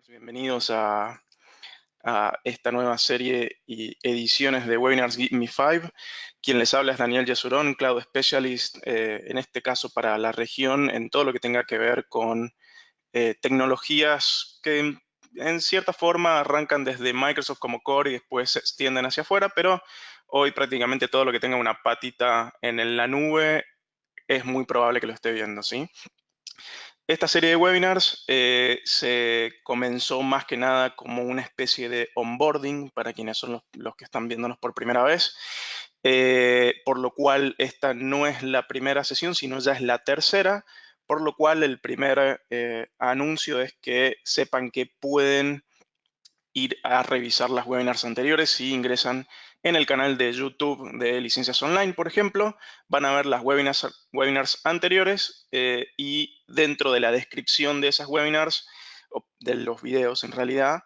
Bienvenidos a esta nueva serie y ediciones de Webinars Give Me Five. Quien les habla es Daniel Yesurón, Cloud Specialist, en este caso para la región, en todo lo que tenga que ver con tecnologías que en cierta forma arrancan desde Microsoft como core y después se extienden hacia afuera, pero hoy prácticamente todo lo que tenga una patita en la nube es muy probable que lo esté viendo, ¿sí? Esta serie de webinars se comenzó más que nada como una especie de onboarding para quienes son los que están viéndonos por primera vez, por lo cual esta no es la primera sesión, sino ya es la tercera, por lo cual el primer anuncio es que sepan que pueden ir a revisar las webinars anteriores. Si ingresan en el canal de YouTube de Licencias Online, por ejemplo, van a ver las webinars anteriores y dentro de la descripción de esas webinars, o de los videos en realidad,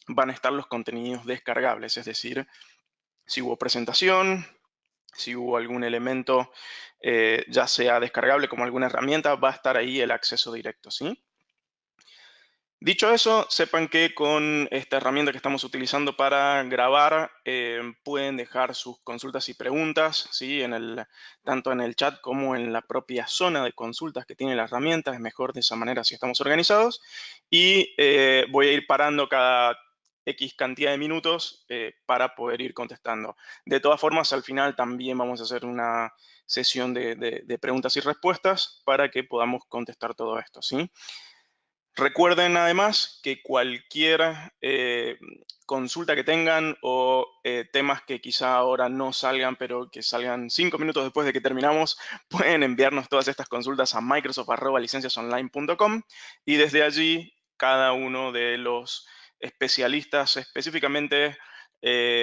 van a estar los contenidos descargables, es decir, si hubo presentación, si hubo algún elemento, ya sea descargable como alguna herramienta, va a estar ahí el acceso directo, ¿sí? Dicho eso, sepan que con esta herramienta que estamos utilizando para grabar, pueden dejar sus consultas y preguntas, ¿sí? Tanto en el chat como en la propia zona de consultas que tiene la herramienta. Es mejor de esa manera si estamos organizados. Y voy a ir parando cada X cantidad de minutos para poder ir contestando. De todas formas, al final también vamos a hacer una sesión de preguntas y respuestas para que podamos contestar todo esto, ¿sí? Recuerden además que cualquier consulta que tengan o temas que quizá ahora no salgan, pero que salgan 5 minutos después de que terminamos, pueden enviarnos todas estas consultas a microsoft.licenciasonline.com y desde allí cada uno de los especialistas específicamente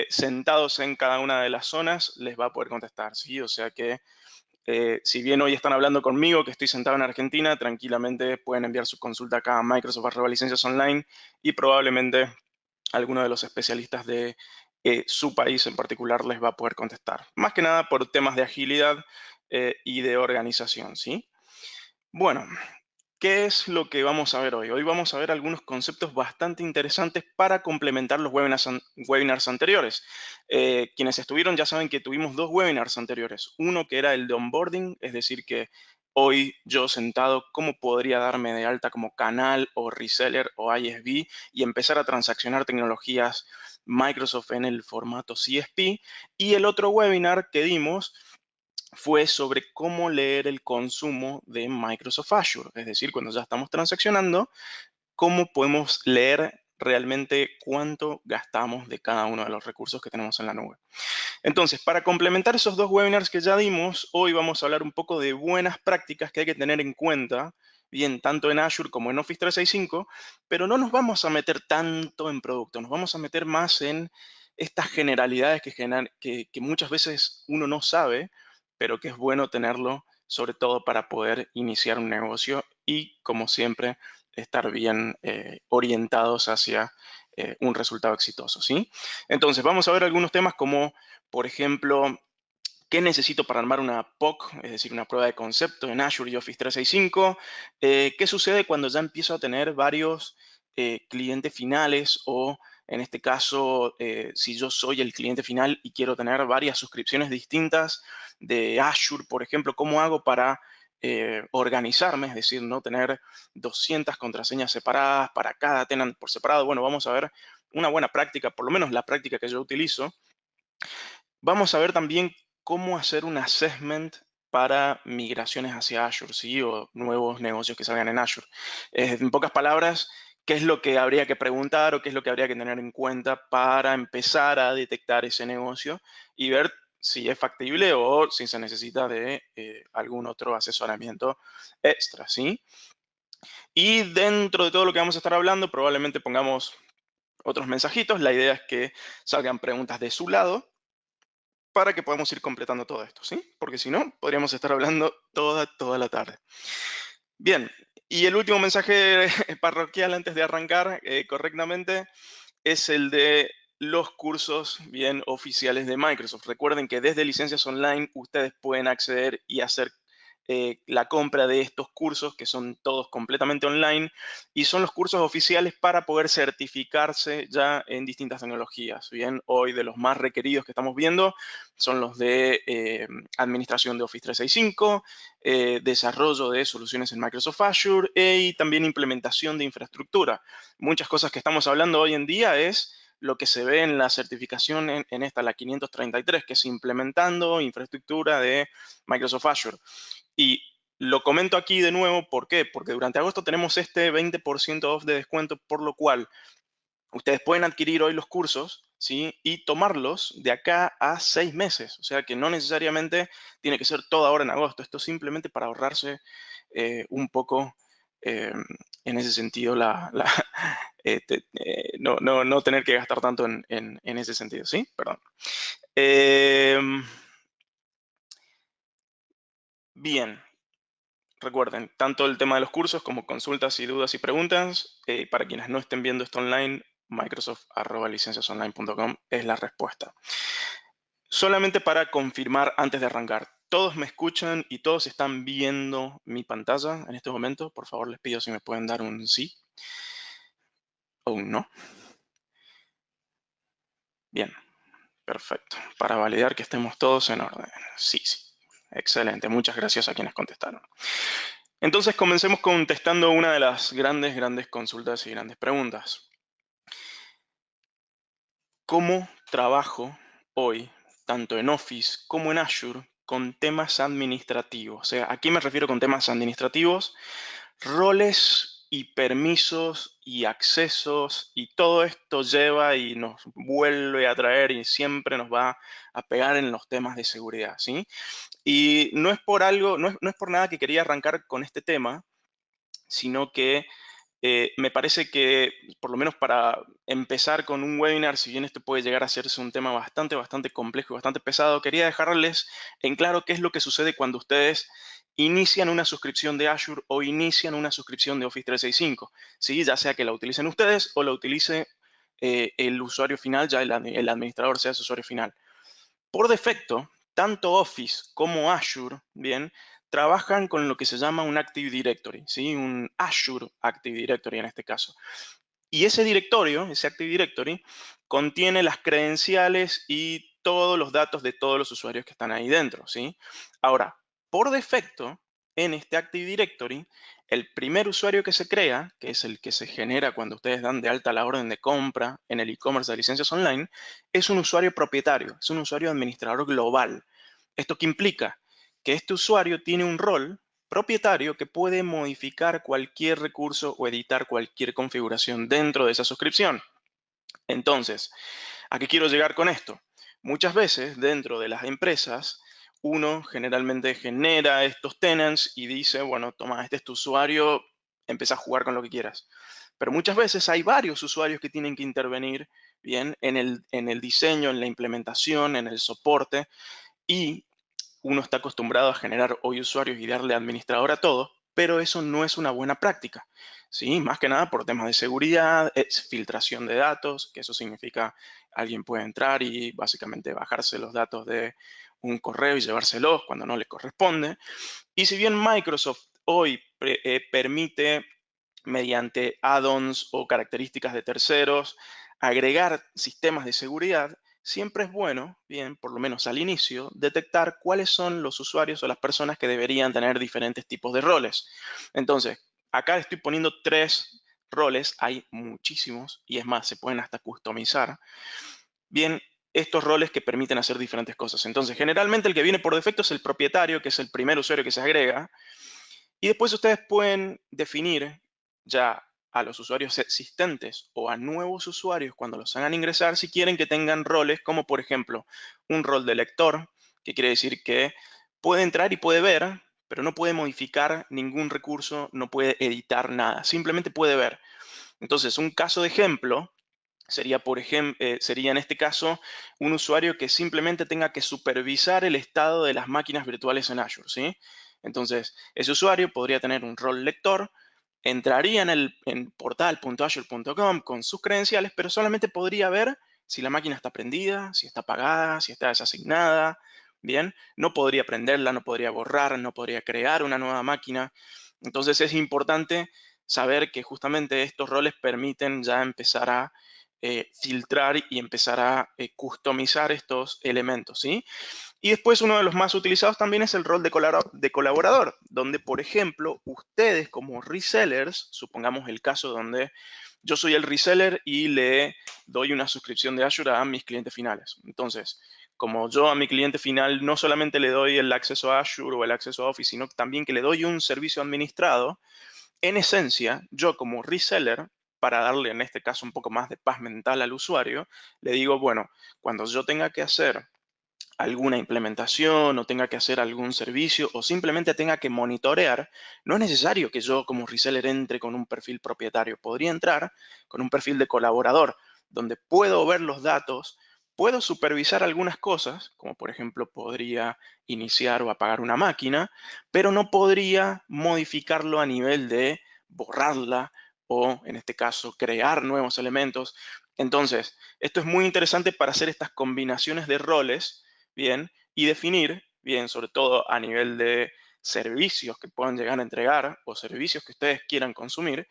sentados en cada una de las zonas les va a poder contestar, ¿sí? O sea que si bien hoy están hablando conmigo, que estoy sentado en Argentina, tranquilamente pueden enviar su consulta acá a Microsoft.licencias online y probablemente alguno de los especialistas de su país en particular les va a poder contestar. Más que nada por temas de agilidad y de organización, ¿sí? Bueno, ¿qué es lo que vamos a ver hoy? Hoy vamos a ver algunos conceptos bastante interesantes para complementar los webinars anteriores. Quienes estuvieron ya saben que tuvimos dos webinars anteriores. Uno que era el de onboarding, es decir, que hoy yo sentado, ¿cómo podría darme de alta como canal o reseller o ISV y empezar a transaccionar tecnologías Microsoft en el formato CSP? Y el otro webinar que dimos fue sobre cómo leer el consumo de Microsoft Azure. Es decir, cuando ya estamos transaccionando, cómo podemos leer realmente cuánto gastamos de cada uno de los recursos que tenemos en la nube. Entonces, para complementar esos dos webinars que ya dimos, hoy vamos a hablar un poco de buenas prácticas que hay que tener en cuenta, bien, tanto en Azure como en Office 365, pero no nos vamos a meter tanto en producto, nos vamos a meter más en estas generalidades que muchas veces uno no sabe, pero que es bueno tenerlo, sobre todo para poder iniciar un negocio y, como siempre, estar bien orientados hacia un resultado exitoso, ¿sí? Entonces, vamos a ver algunos temas como, por ejemplo, ¿qué necesito para armar una POC, es decir, una prueba de concepto en Azure y Office 365? ¿Qué sucede cuando ya empiezo a tener varios clientes finales o, en este caso, si yo soy el cliente final y quiero tener varias suscripciones distintas de Azure, por ejemplo? ¿Cómo hago para organizarme? Es decir, no tener 200 contraseñas separadas para cada tenant por separado. Bueno, vamos a ver una buena práctica, por lo menos la práctica que yo utilizo. Vamos a ver también cómo hacer un assessment para migraciones hacia Azure, ¿sí? O nuevos negocios que salgan en Azure. En pocas palabras, ¿qué es lo que habría que preguntar o qué es lo que habría que tener en cuenta para empezar a detectar ese negocio y ver si es factible o si se necesita de algún otro asesoramiento extra, ¿sí? Y dentro de todo lo que vamos a estar hablando, probablemente pongamos otros mensajitos. La idea es que salgan preguntas de su lado para que podamos ir completando todo esto, ¿sí? Porque si no, podríamos estar hablando toda la tarde. Bien, y el último mensaje parroquial antes de arrancar correctamente es el de los cursos bien oficiales de Microsoft. Recuerden que desde Licencias Online ustedes pueden acceder y hacer la compra de estos cursos, que son todos completamente online, y son los cursos oficiales para poder certificarse ya en distintas tecnologías. Bien, hoy de los más requeridos que estamos viendo son los de administración de Office 365, desarrollo de soluciones en Microsoft Azure y también implementación de infraestructura. Muchas cosas que estamos hablando hoy en día es lo que se ve en la certificación en esta, la 533, que es implementando infraestructura de Microsoft Azure. Y lo comento aquí de nuevo, ¿por qué? Porque durante agosto tenemos este 20% off de descuento, por lo cual ustedes pueden adquirir hoy los cursos, ¿sí? Y tomarlos de acá a 6 meses. O sea que no necesariamente tiene que ser todo ahora en agosto. Esto es simplemente para ahorrarse un poco eh, en ese sentido, no tener que gastar tanto en ese sentido, ¿sí? Perdón. Bien, recuerden, tanto el tema de los cursos como consultas y dudas y preguntas, para quienes no estén viendo esto online, microsoft.licenciasonline.com es la respuesta. Solamente para confirmar antes de arrancar, ¿todos me escuchan y todos están viendo mi pantalla en este momento? Por favor, les pido si me pueden dar un sí o un no. Bien, perfecto. Para validar que estemos todos en orden. Sí, sí. Excelente. Muchas gracias a quienes contestaron. Entonces, comencemos contestando una de las grandes consultas y grandes preguntas. ¿Cómo trabajo hoy, tanto en Office como en Azure, con temas administrativos? O sea, ¿a qué me refiero con temas administrativos? Roles y permisos y accesos, y todo esto lleva y nos vuelve a traer y siempre nos va a pegar en los temas de seguridad, ¿sí? Y no es por algo, no es por nada que quería arrancar con este tema, sino que me parece que, por lo menos para empezar con un webinar, si bien esto puede llegar a hacerse un tema bastante complejo y bastante pesado, quería dejarles en claro qué es lo que sucede cuando ustedes inician una suscripción de Azure o inician una suscripción de Office 365, ¿sí? Ya sea que la utilicen ustedes o la utilice el usuario final, ya el administrador sea su usuario final. Por defecto, tanto Office como Azure, bien, trabajan con lo que se llama un Active Directory, ¿sí? Un Azure Active Directory en este caso. Y ese directorio, ese Active Directory, contiene las credenciales y todos los datos de todos los usuarios que están ahí dentro, ¿sí? Ahora, por defecto, en este Active Directory, el primer usuario que se crea, que es el que se genera cuando ustedes dan de alta la orden de compra en el e-commerce de licencias online, es un usuario propietario, es un usuario administrador global. ¿Esto qué implica? Que este usuario tiene un rol propietario que puede modificar cualquier recurso o editar cualquier configuración dentro de esa suscripción. Entonces, ¿a qué quiero llegar con esto? Muchas veces dentro de las empresas, uno generalmente genera estos tenants y dice, bueno, toma, este es tu usuario, empieza a jugar con lo que quieras. Pero muchas veces hay varios usuarios que tienen que intervenir bien en el diseño, en la implementación, en el soporte, y uno está acostumbrado a generar hoy usuarios y darle administrador a todo, pero eso no es una buena práctica. ¿Sí? Más que nada por temas de seguridad, filtración de datos, que eso significa alguien puede entrar y básicamente bajarse los datos de un correo y llevárselos cuando no le corresponde. Y si bien Microsoft hoy permite, mediante add-ons o características de terceros, agregar sistemas de seguridad, siempre es bueno, bien, por lo menos al inicio, detectar cuáles son los usuarios o las personas que deberían tener diferentes tipos de roles. Entonces, acá estoy poniendo 3 roles, hay muchísimos, y es más, se pueden hasta customizar. Bien, estos roles que permiten hacer diferentes cosas. Entonces, generalmente el que viene por defecto es el propietario, que es el primer usuario que se agrega, y después ustedes pueden definir ya a los usuarios existentes o a nuevos usuarios cuando los hagan ingresar si quieren que tengan roles como por ejemplo un rol de lector, que quiere decir que puede entrar y puede ver, pero no puede modificar ningún recurso, no puede editar nada, simplemente puede ver. Entonces, un caso de ejemplo sería, sería en este caso un usuario que simplemente tenga que supervisar el estado de las máquinas virtuales en Azure, ¿sí? Entonces, ese usuario podría tener un rol lector, entraría en portal.azure.com con sus credenciales, pero solamente podría ver si la máquina está prendida, si está apagada, si está desasignada, Bien, no podría prenderla, no podría borrar, no podría crear una nueva máquina. Entonces es importante saber que justamente estos roles permiten ya empezar a filtrar y empezar a customizar estos elementos, ¿sí? Y después uno de los más utilizados también es el rol de colaborador, donde, por ejemplo, ustedes como resellers, supongamos el caso donde yo soy el reseller y le doy una suscripción de Azure a mis clientes finales. Entonces, como yo a mi cliente final no solamente le doy el acceso a Azure o el acceso a Office, sino también que le doy un servicio administrado, en esencia, yo como reseller, para darle en este caso un poco más de paz mental al usuario, le digo, bueno, cuando yo tenga que hacer alguna implementación o tenga que hacer algún servicio o simplemente tenga que monitorear, no es necesario que yo como reseller entre con un perfil propietario. Podría entrar con un perfil de colaborador, donde puedo ver los datos, puedo supervisar algunas cosas, como por ejemplo podría iniciar o apagar una máquina, pero no podría modificarlo a nivel de borrarla o, en este caso, crear nuevos elementos. Entonces, esto es muy interesante para hacer estas combinaciones de roles, bien, y definir, bien, sobre todo a nivel de servicios que puedan llegar a entregar o servicios que ustedes quieran consumir,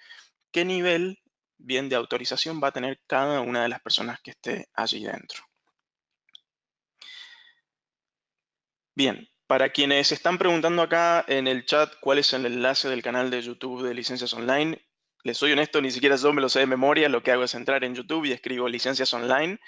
qué nivel, bien, de autorización va a tener cada una de las personas que esté allí dentro. Bien, para quienes están preguntando acá en el chat cuál es el enlace del canal de YouTube de Licencias Online, les soy honesto, ni siquiera yo me lo sé de memoria, lo que hago es entrar en YouTube y escribo Licencias Online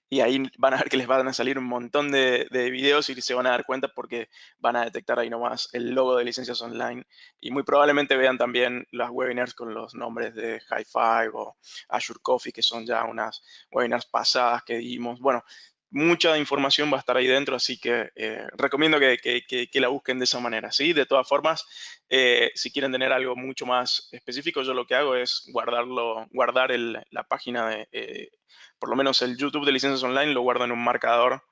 y ahí van a ver que les van a salir un montón de videos y se van a dar cuenta porque van a detectar ahí nomás el logo de Licencias Online y muy probablemente vean también las webinars con los nombres de High5 o Azure Coffee, que son ya unas webinars pasadas que dimos. Bueno, mucha información va a estar ahí dentro, así que recomiendo que la busquen de esa manera, ¿sí? De todas formas, si quieren tener algo mucho más específico, yo lo que hago es guardar la página por lo menos el YouTube de Licencias Online lo guardo en un marcador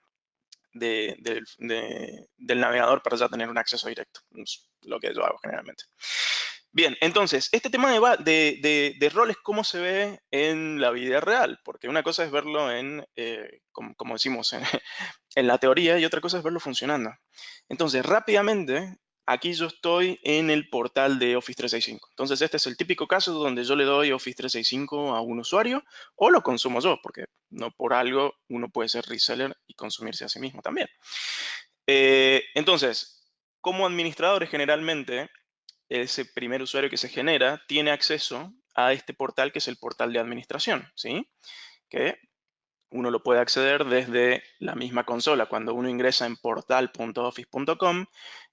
del navegador para ya tener un acceso directo. Es lo que yo hago generalmente. Bien, entonces, este tema de roles, ¿cómo se ve en la vida real? Porque una cosa es verlo como decimos, en la teoría y otra cosa es verlo funcionando. Entonces, rápidamente, aquí yo estoy en el portal de Office 365. Entonces, este es el típico caso donde yo le doy Office 365 a un usuario o lo consumo yo, porque no por algo uno puede ser reseller y consumirse a sí mismo también. Entonces, como administradores generalmente, ese primer usuario que se genera tiene acceso a este portal que es el portal de administración, ¿sí? Que uno lo puede acceder desde la misma consola. Cuando uno ingresa en portal.office.com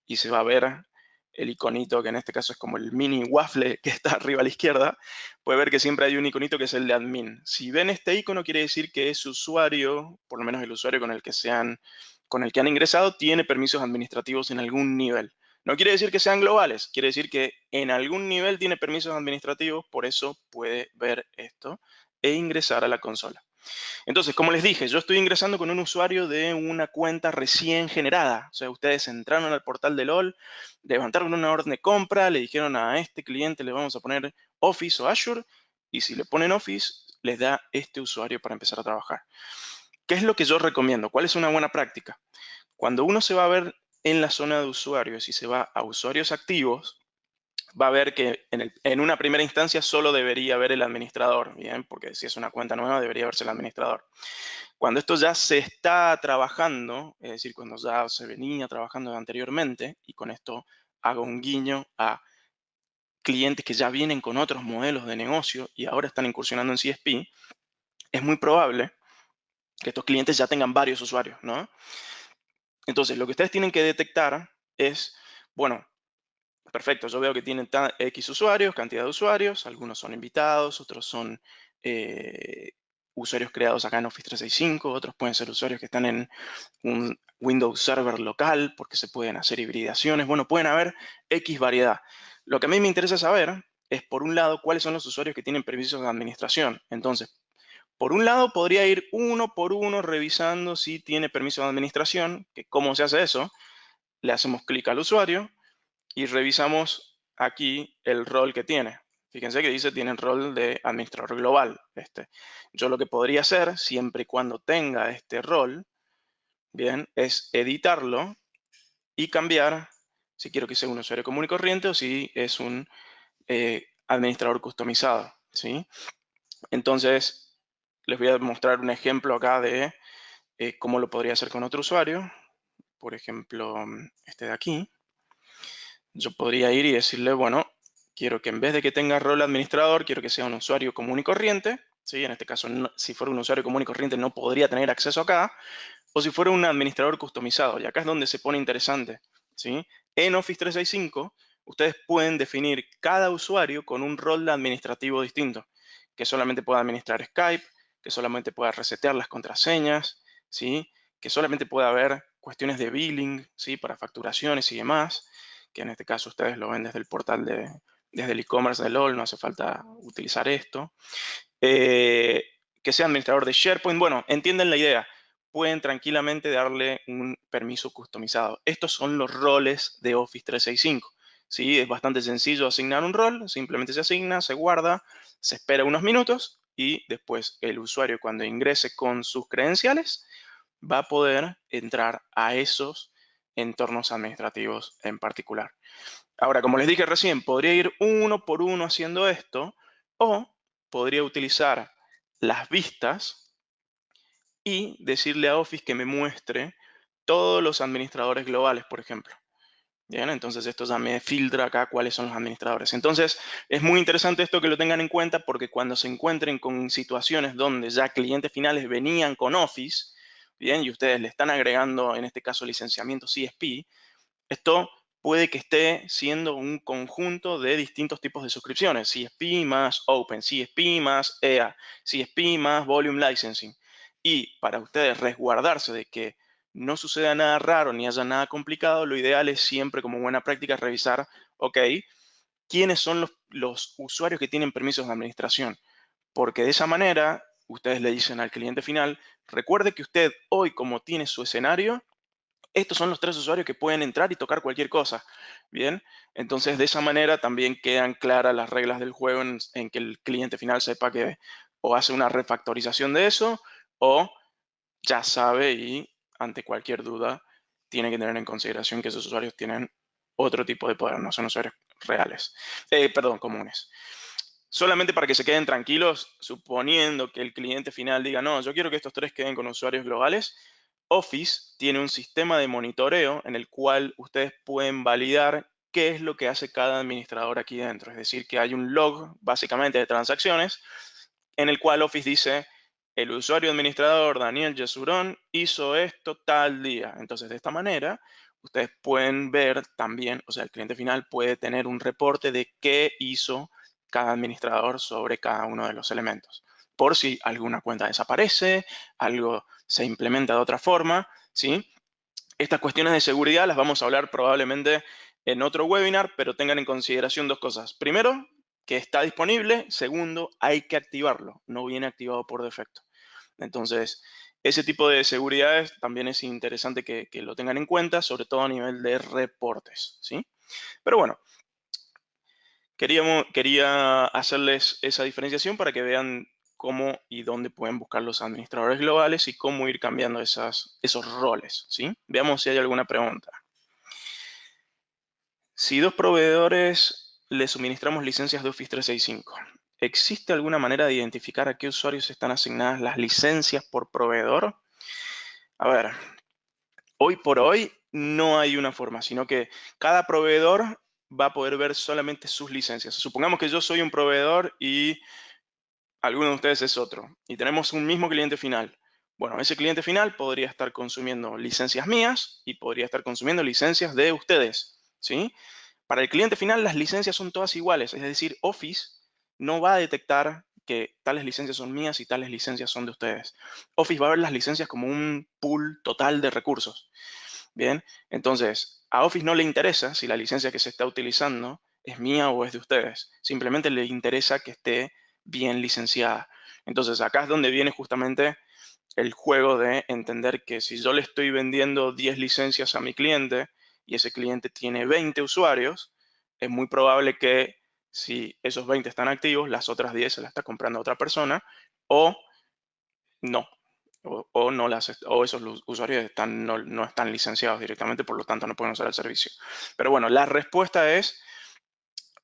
y se va a ver el iconito, que en este caso es como el mini waffle que está arriba a la izquierda, puede ver que siempre hay un iconito que es el de admin. Si ven este icono, quiere decir que ese usuario, por lo menos el usuario con el que han ingresado, tiene permisos administrativos en algún nivel. No quiere decir que sean globales, quiere decir que en algún nivel tiene permisos administrativos, por eso puede ver esto e ingresar a la consola. Entonces, como les dije, yo estoy ingresando con un usuario de una cuenta recién generada. O sea, ustedes entraron al portal de LOL, levantaron una orden de compra, le dijeron a este cliente le vamos a poner Office o Azure, y si le ponen Office, les da este usuario para empezar a trabajar. ¿Qué es lo que yo recomiendo? ¿Cuál es una buena práctica? Cuando uno se va a ver en la zona de usuarios y se va a usuarios activos, va a ver que en una primera instancia solo debería ver el administrador, ¿bien? Porque si es una cuenta nueva, debería verse el administrador. Cuando esto ya se está trabajando, es decir, cuando ya se venía trabajando anteriormente, y con esto hago un guiño a clientes que ya vienen con otros modelos de negocio y ahora están incursionando en CSP, es muy probable que estos clientes ya tengan varios usuarios, ¿no? Entonces, lo que ustedes tienen que detectar es, bueno, perfecto, yo veo que tienen X usuarios, cantidad de usuarios, algunos son invitados, otros son eh, usuarios creados acá en Office 365, otros pueden ser usuarios que están en un Windows Server local, porque se pueden hacer hibridaciones. Bueno, pueden haber X variedad. Lo que a mí me interesa saber es, por un lado, cuáles son los usuarios que tienen permisos de administración. Entonces, por un lado, podría ir uno por uno revisando si tiene permiso de administración, que cómo se hace eso. Le hacemos clic al usuario y revisamos aquí el rol que tiene. Fíjense que dice tiene el rol de administrador global. Yo lo que podría hacer, siempre y cuando tenga este rol, bien, es editarlo y cambiar si quiero que sea un usuario común y corriente o si es un administrador customizado, ¿sí? Entonces, les voy a mostrar un ejemplo acá de cómo lo podría hacer con otro usuario. Por ejemplo, este de aquí. Yo podría ir y decirle, bueno, quiero que en vez de que tenga rol administrador, quiero que sea un usuario común y corriente. ¿Sí? En este caso, si fuera un usuario común y corriente, no podría tener acceso acá. O si fuera un administrador customizado. Y acá es donde se pone interesante. ¿Sí? En Office 365, ustedes pueden definir cada usuario con un rol administrativo distinto. Que solamente pueda administrar Skype, que solamente pueda resetear las contraseñas, ¿sí? Que solamente pueda haber cuestiones de billing, ¿sí? Para facturaciones y demás, que en este caso ustedes lo ven desde el portal desde el e-commerce de LOL, no hace falta utilizar esto. Eh, que sea administrador de SharePoint. Bueno, entienden la idea. Pueden tranquilamente darle un permiso customizado. Estos son los roles de Office 365. ¿Sí? Es bastante sencillo asignar un rol. Simplemente se asigna, se guarda, se espera unos minutos y después el usuario cuando ingrese con sus credenciales va a poder entrar a esos entornos administrativos en particular. Ahora, como les dije recién, podría ir uno por uno haciendo esto o podría utilizar las vistas y decirle a Office que me muestre todos los administradores globales, por ejemplo. Bien, entonces esto ya me filtra acá cuáles son los administradores. Entonces, es muy interesante esto que lo tengan en cuenta porque cuando se encuentren con situaciones donde ya clientes finales venían con Office, bien, y ustedes le están agregando, en este caso, licenciamiento CSP, esto puede que esté siendo un conjunto de distintos tipos de suscripciones, CSP más Open, CSP más EA, CSP más Volume Licensing. Y para ustedes resguardarse de que no suceda nada raro ni haya nada complicado, lo ideal es siempre como buena práctica revisar, ok, quiénes son los usuarios que tienen permisos de administración. Porque de esa manera, ustedes le dicen al cliente final, recuerde que usted hoy como tiene su escenario, estos son los 3 usuarios que pueden entrar y tocar cualquier cosa. Bien, entonces de esa manera también quedan claras las reglas del juego en que el cliente final sepa que o hace una refactorización de eso o ya sabe y ante cualquier duda tiene que tener en consideración que esos usuarios tienen otro tipo de poder, no son usuarios reales, perdón, comunes. Solamente para que se queden tranquilos, suponiendo que el cliente final diga, no, yo quiero que estos 3 queden con usuarios globales, Office tiene un sistema de monitoreo en el cual ustedes pueden validar qué es lo que hace cada administrador aquí dentro. Es decir, que hay un log básicamente de transacciones en el cual Office dice, el usuario administrador Daniel Yesurón hizo esto tal día. Entonces, de esta manera, ustedes pueden ver también, o sea, el cliente final puede tener un reporte de qué hizo cada administrador sobre cada uno de los elementos. Por si alguna cuenta desaparece, algo se implementa de otra forma, ¿sí? Estas cuestiones de seguridad las vamos a hablar probablemente en otro webinar, pero tengan en consideración 2 cosas. Primero, que está disponible. Segundo, hay que activarlo. No viene activado por defecto. Entonces, ese tipo de seguridades también es interesante que lo tengan en cuenta, sobre todo a nivel de reportes, ¿sí? Pero bueno, quería hacerles esa diferenciación para que vean cómo y dónde pueden buscar los administradores globales y cómo ir cambiando esos roles, ¿sí? Veamos si hay alguna pregunta. Si 2 proveedores le suministramos licencias de Office 365, ¿existe alguna manera de identificar a qué usuarios están asignadas las licencias por proveedor? A ver, hoy por hoy no hay una forma, sino que cada proveedor va a poder ver solamente sus licencias. Supongamos que yo soy un proveedor y alguno de ustedes es otro, y tenemos un mismo cliente final. Bueno, ese cliente final podría estar consumiendo licencias mías y podría estar consumiendo licencias de ustedes, ¿sí? Para el cliente final, las licencias son todas iguales, es decir, Office no va a detectar que tales licencias son mías y tales licencias son de ustedes. Office va a ver las licencias como un pool total de recursos. Bien, entonces a Office no le interesa si la licencia que se está utilizando es mía o es de ustedes. Simplemente le interesa que esté bien licenciada. Entonces acá es donde viene justamente el juego de entender que si yo le estoy vendiendo 10 licencias a mi cliente y ese cliente tiene 20 usuarios, es muy probable que si esos 20 están activos, las otras 10 se las está comprando otra persona o no. o esos usuarios no están licenciados directamente, por lo tanto no pueden usar el servicio. Pero bueno, la respuesta es,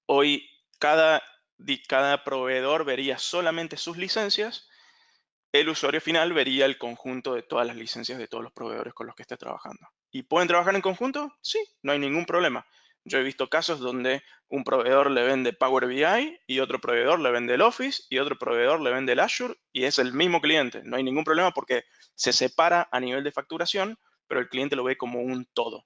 hoy cada proveedor vería solamente sus licencias, el usuario final vería el conjunto de todas las licencias de todos los proveedores con los que esté trabajando. ¿Y pueden trabajar en conjunto? Sí, no hay ningún problema. Yo he visto casos donde un proveedor le vende Power BI y otro proveedor le vende el Office y otro proveedor le vende el Azure y es el mismo cliente. No hay ningún problema porque se separa a nivel de facturación, pero el cliente lo ve como un todo.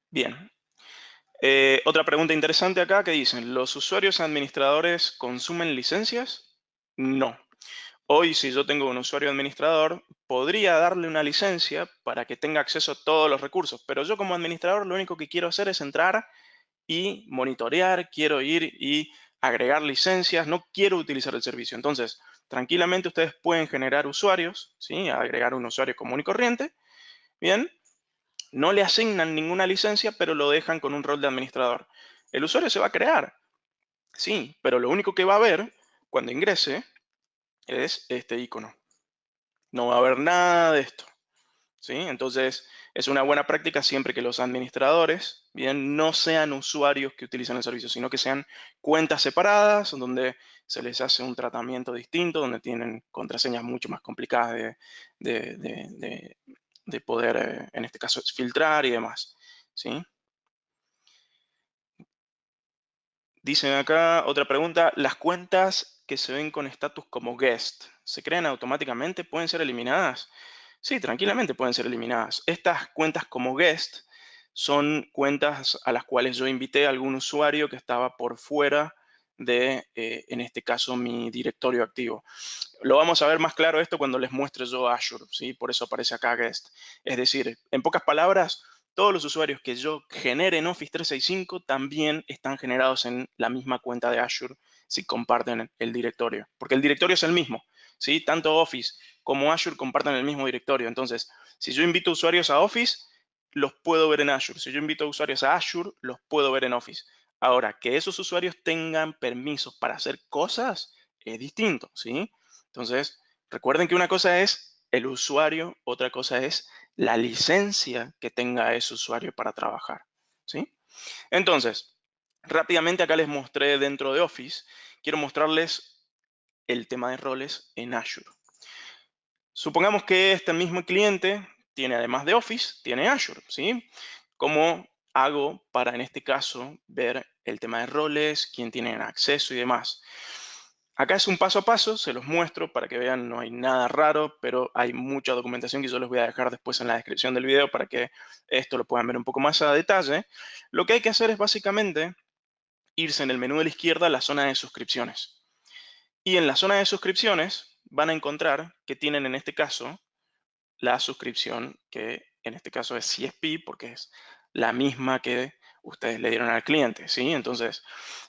Bien. Otra pregunta interesante acá que dicen, ¿los usuarios administradores consumen licencias? No. Hoy, si yo tengo un usuario administrador, podría darle una licencia para que tenga acceso a todos los recursos, pero yo como administrador lo único que quiero hacer es entrar y monitorear, quiero ir y agregar licencias, no quiero utilizar el servicio. Entonces, tranquilamente ustedes pueden generar usuarios, ¿sí? Agregar un usuario común y corriente, ¿bien? No le asignan ninguna licencia, pero lo dejan con un rol de administrador. El usuario se va a crear, sí, pero lo único que va a ver cuando ingrese es este icono. No va a haber nada de esto, ¿sí? Entonces, es una buena práctica siempre que los administradores, bien, no sean usuarios que utilizan el servicio, sino que sean cuentas separadas, donde se les hace un tratamiento distinto, donde tienen contraseñas mucho más complicadas de, de- de- de poder, en este caso, filtrar y demás, ¿sí? Dicen acá otra pregunta, ¿las cuentas que se ven con estatus como guest se crean automáticamente? ¿Pueden ser eliminadas? Sí, tranquilamente pueden ser eliminadas. Estas cuentas como guest son cuentas a las cuales yo invité a algún usuario que estaba por fuera de, en este caso, mi directorio activo. Lo vamos a ver más claro esto cuando les muestre yo Azure, ¿sí? Por eso aparece acá guest. Es decir, en pocas palabras, todos los usuarios que yo genere en Office 365 también están generados en la misma cuenta de Azure si comparten el directorio, porque el directorio es el mismo, ¿sí? Tanto Office como Azure comparten el mismo directorio. Entonces, si yo invito usuarios a Office, los puedo ver en Azure. Si yo invito a usuarios a Azure, los puedo ver en Office. Ahora, que esos usuarios tengan permisos para hacer cosas es distinto, ¿sí? Entonces, recuerden que una cosa es el usuario, otra cosa es la licencia que tenga ese usuario para trabajar, ¿sí? Entonces, rápidamente acá les mostré dentro de Office, quiero mostrarles el tema de roles en Azure. Supongamos que este mismo cliente tiene, además de Office, tiene Azure, ¿sí? ¿Cómo hago para, en este caso, ver el tema de roles, quién tiene acceso y demás? Acá es un paso a paso, se los muestro para que vean, no hay nada raro, pero hay mucha documentación que yo les voy a dejar después en la descripción del video para que esto lo puedan ver un poco más a detalle. Lo que hay que hacer es básicamente irse en el menú de la izquierda a la zona de suscripciones. Y en la zona de suscripciones van a encontrar que tienen en este caso la suscripción que en este caso es CSP porque es la misma que ustedes le dieron al cliente, ¿sí? Entonces,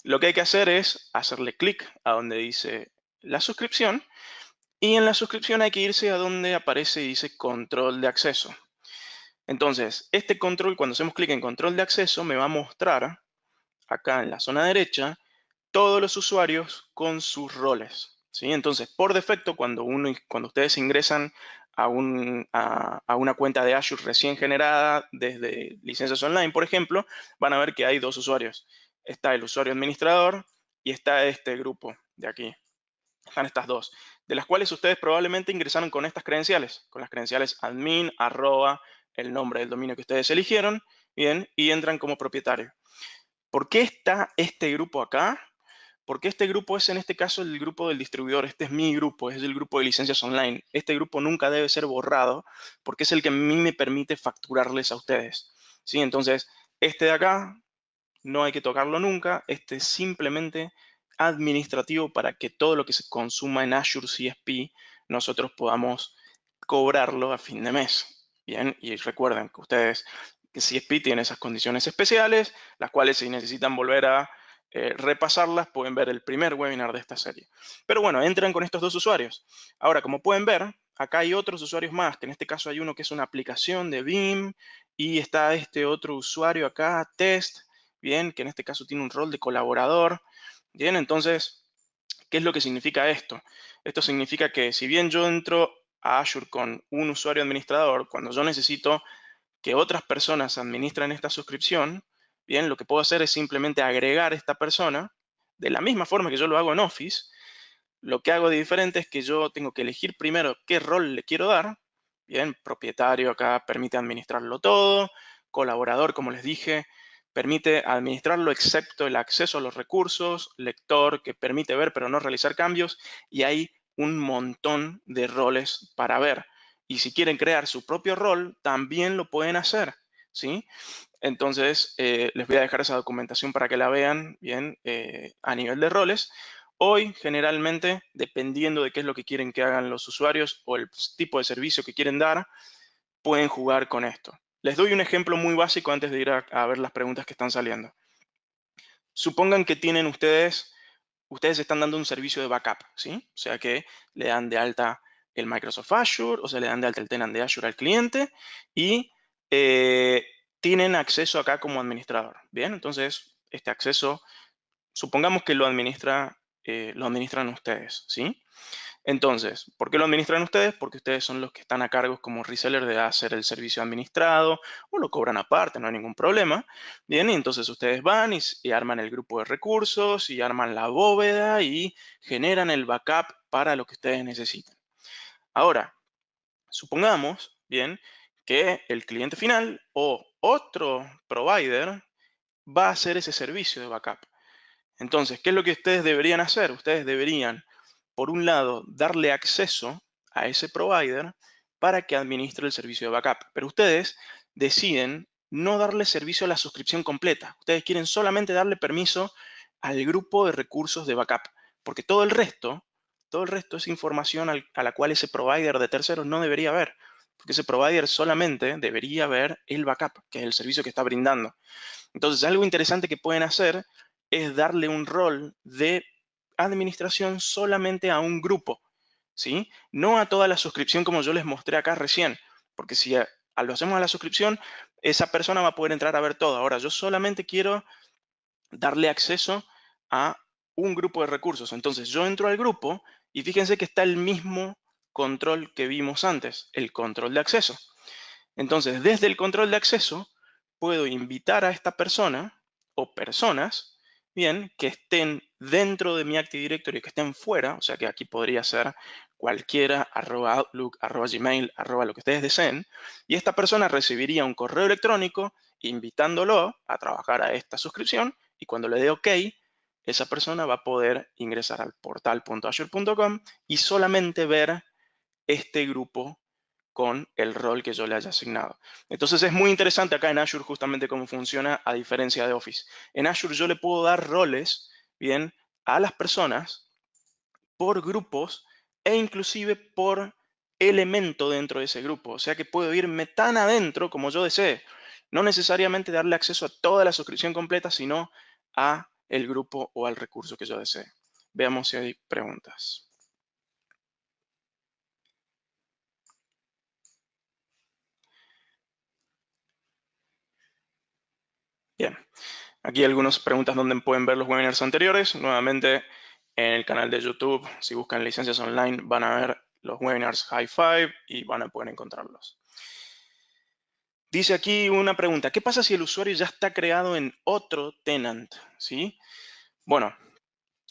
lo que hay que hacer es hacerle clic a donde dice la suscripción y en la suscripción hay que irse a donde aparece y dice control de acceso. Entonces, este control, cuando hacemos clic en control de acceso, me va a mostrar acá en la zona derecha todos los usuarios con sus roles, ¿sí? Entonces, por defecto, cuando ustedes ingresan a una cuenta de Azure recién generada desde licencias online, por ejemplo, van a ver que hay dos usuarios. Está el usuario administrador y está este grupo de aquí. Están estas dos, de las cuales ustedes probablemente ingresaron con estas credenciales, con las credenciales admin, arroba, el nombre del dominio que ustedes eligieron, bien, y entran como propietario. ¿Por qué está este grupo acá? Porque este grupo es en este caso el grupo del distribuidor, este es mi grupo, es el grupo de licencias online. Este grupo nunca debe ser borrado porque es el que a mí me permite facturarles a ustedes. ¿Sí? Entonces, este de acá no hay que tocarlo nunca, este es simplemente administrativo para que todo lo que se consuma en Azure CSP nosotros podamos cobrarlo a fin de mes. Bien, y recuerden que ustedes, que CSP tiene esas condiciones especiales, las cuales si necesitan volver a repasarlas, pueden ver el primer webinar de esta serie. Pero bueno, entran con estos dos usuarios. Ahora, como pueden ver, acá hay otros usuarios más, que en este caso hay uno que es una aplicación de BIM y está este otro usuario acá, test, bien, que en este caso tiene un rol de colaborador, Bien, entonces, ¿qué es lo que significa esto? Esto significa que si bien yo entro a Azure con un usuario administrador, cuando yo necesito que otras personas administren esta suscripción, bien, lo que puedo hacer es simplemente agregar esta persona de la misma forma que yo lo hago en Office. Lo que hago de diferente es que yo tengo que elegir primero qué rol le quiero dar. Bien, propietario acá permite administrarlo todo, colaborador, como les dije, permite administrarlo excepto el acceso a los recursos, lector que permite ver pero no realizar cambios, y hay un montón de roles para ver. Y si quieren crear su propio rol, también lo pueden hacer, ¿sí? Entonces, les voy a dejar esa documentación para que la vean bien a nivel de roles. Hoy, generalmente, dependiendo de qué es lo que quieren que hagan los usuarios o el tipo de servicio que quieren dar, pueden jugar con esto. Les doy un ejemplo muy básico antes de ir a ver las preguntas que están saliendo. Supongan que tienen ustedes están dando un servicio de backup, ¿sí? O sea que le dan de alta el Microsoft Azure, o sea, le dan de alta el tenant de Azure al cliente y eh, tienen acceso acá como administrador. Bien, entonces este acceso, supongamos que lo administran ustedes, ¿sí? Entonces, ¿por qué lo administran ustedes? Porque ustedes son los que están a cargo como reseller de hacer el servicio administrado o lo cobran aparte, no hay ningún problema. Bien, y entonces ustedes van y arman el grupo de recursos y arman la bóveda y generan el backup para lo que ustedes necesiten. Ahora, supongamos, bien, que el cliente final o otro provider va a hacer ese servicio de backup. Entonces, ¿qué es lo que ustedes deberían hacer? Ustedes deberían, por un lado, darle acceso a ese provider para que administre el servicio de backup. Pero ustedes deciden no darle servicio a la suscripción completa. Ustedes quieren solamente darle permiso al grupo de recursos de backup, porque todo el resto es información a la cual ese provider de terceros no debería ver, porque ese provider solamente debería ver el backup, que es el servicio que está brindando. Entonces, algo interesante que pueden hacer es darle un rol de administración solamente a un grupo, ¿sí? No a toda la suscripción como yo les mostré acá recién, porque si lo hacemos a la suscripción, esa persona va a poder entrar a ver todo. Ahora, yo solamente quiero darle acceso a un grupo de recursos. Entonces, yo entro al grupo y fíjense que está el mismo control que vimos antes, el control de acceso. Entonces, desde el control de acceso, puedo invitar a esta persona o personas, bien, que estén dentro de mi Active Directory, que estén fuera, o sea que aquí podría ser cualquiera, @outlook, @gmail, lo que ustedes deseen, y esta persona recibiría un correo electrónico invitándolo a trabajar a esta suscripción, y cuando le dé OK, esa persona va a poder ingresar al portal.azure.com y solamente ver este grupo con el rol que yo le haya asignado. Entonces es muy interesante acá en Azure justamente cómo funciona a diferencia de Office. En Azure yo le puedo dar roles, bien, a las personas por grupos e inclusive por elemento dentro de ese grupo. O sea que puedo irme tan adentro como yo desee. No necesariamente darle acceso a toda la suscripción completa, sino a el grupo o al recurso que yo desee. Veamos si hay preguntas. Bien. Aquí algunas preguntas donde pueden ver los webinars anteriores. Nuevamente, en el canal de YouTube, si buscan licencias online, van a ver los webinars High Five y van a poder encontrarlos. Dice aquí una pregunta, ¿qué pasa si el usuario ya está creado en otro tenant? ¿Sí? Bueno,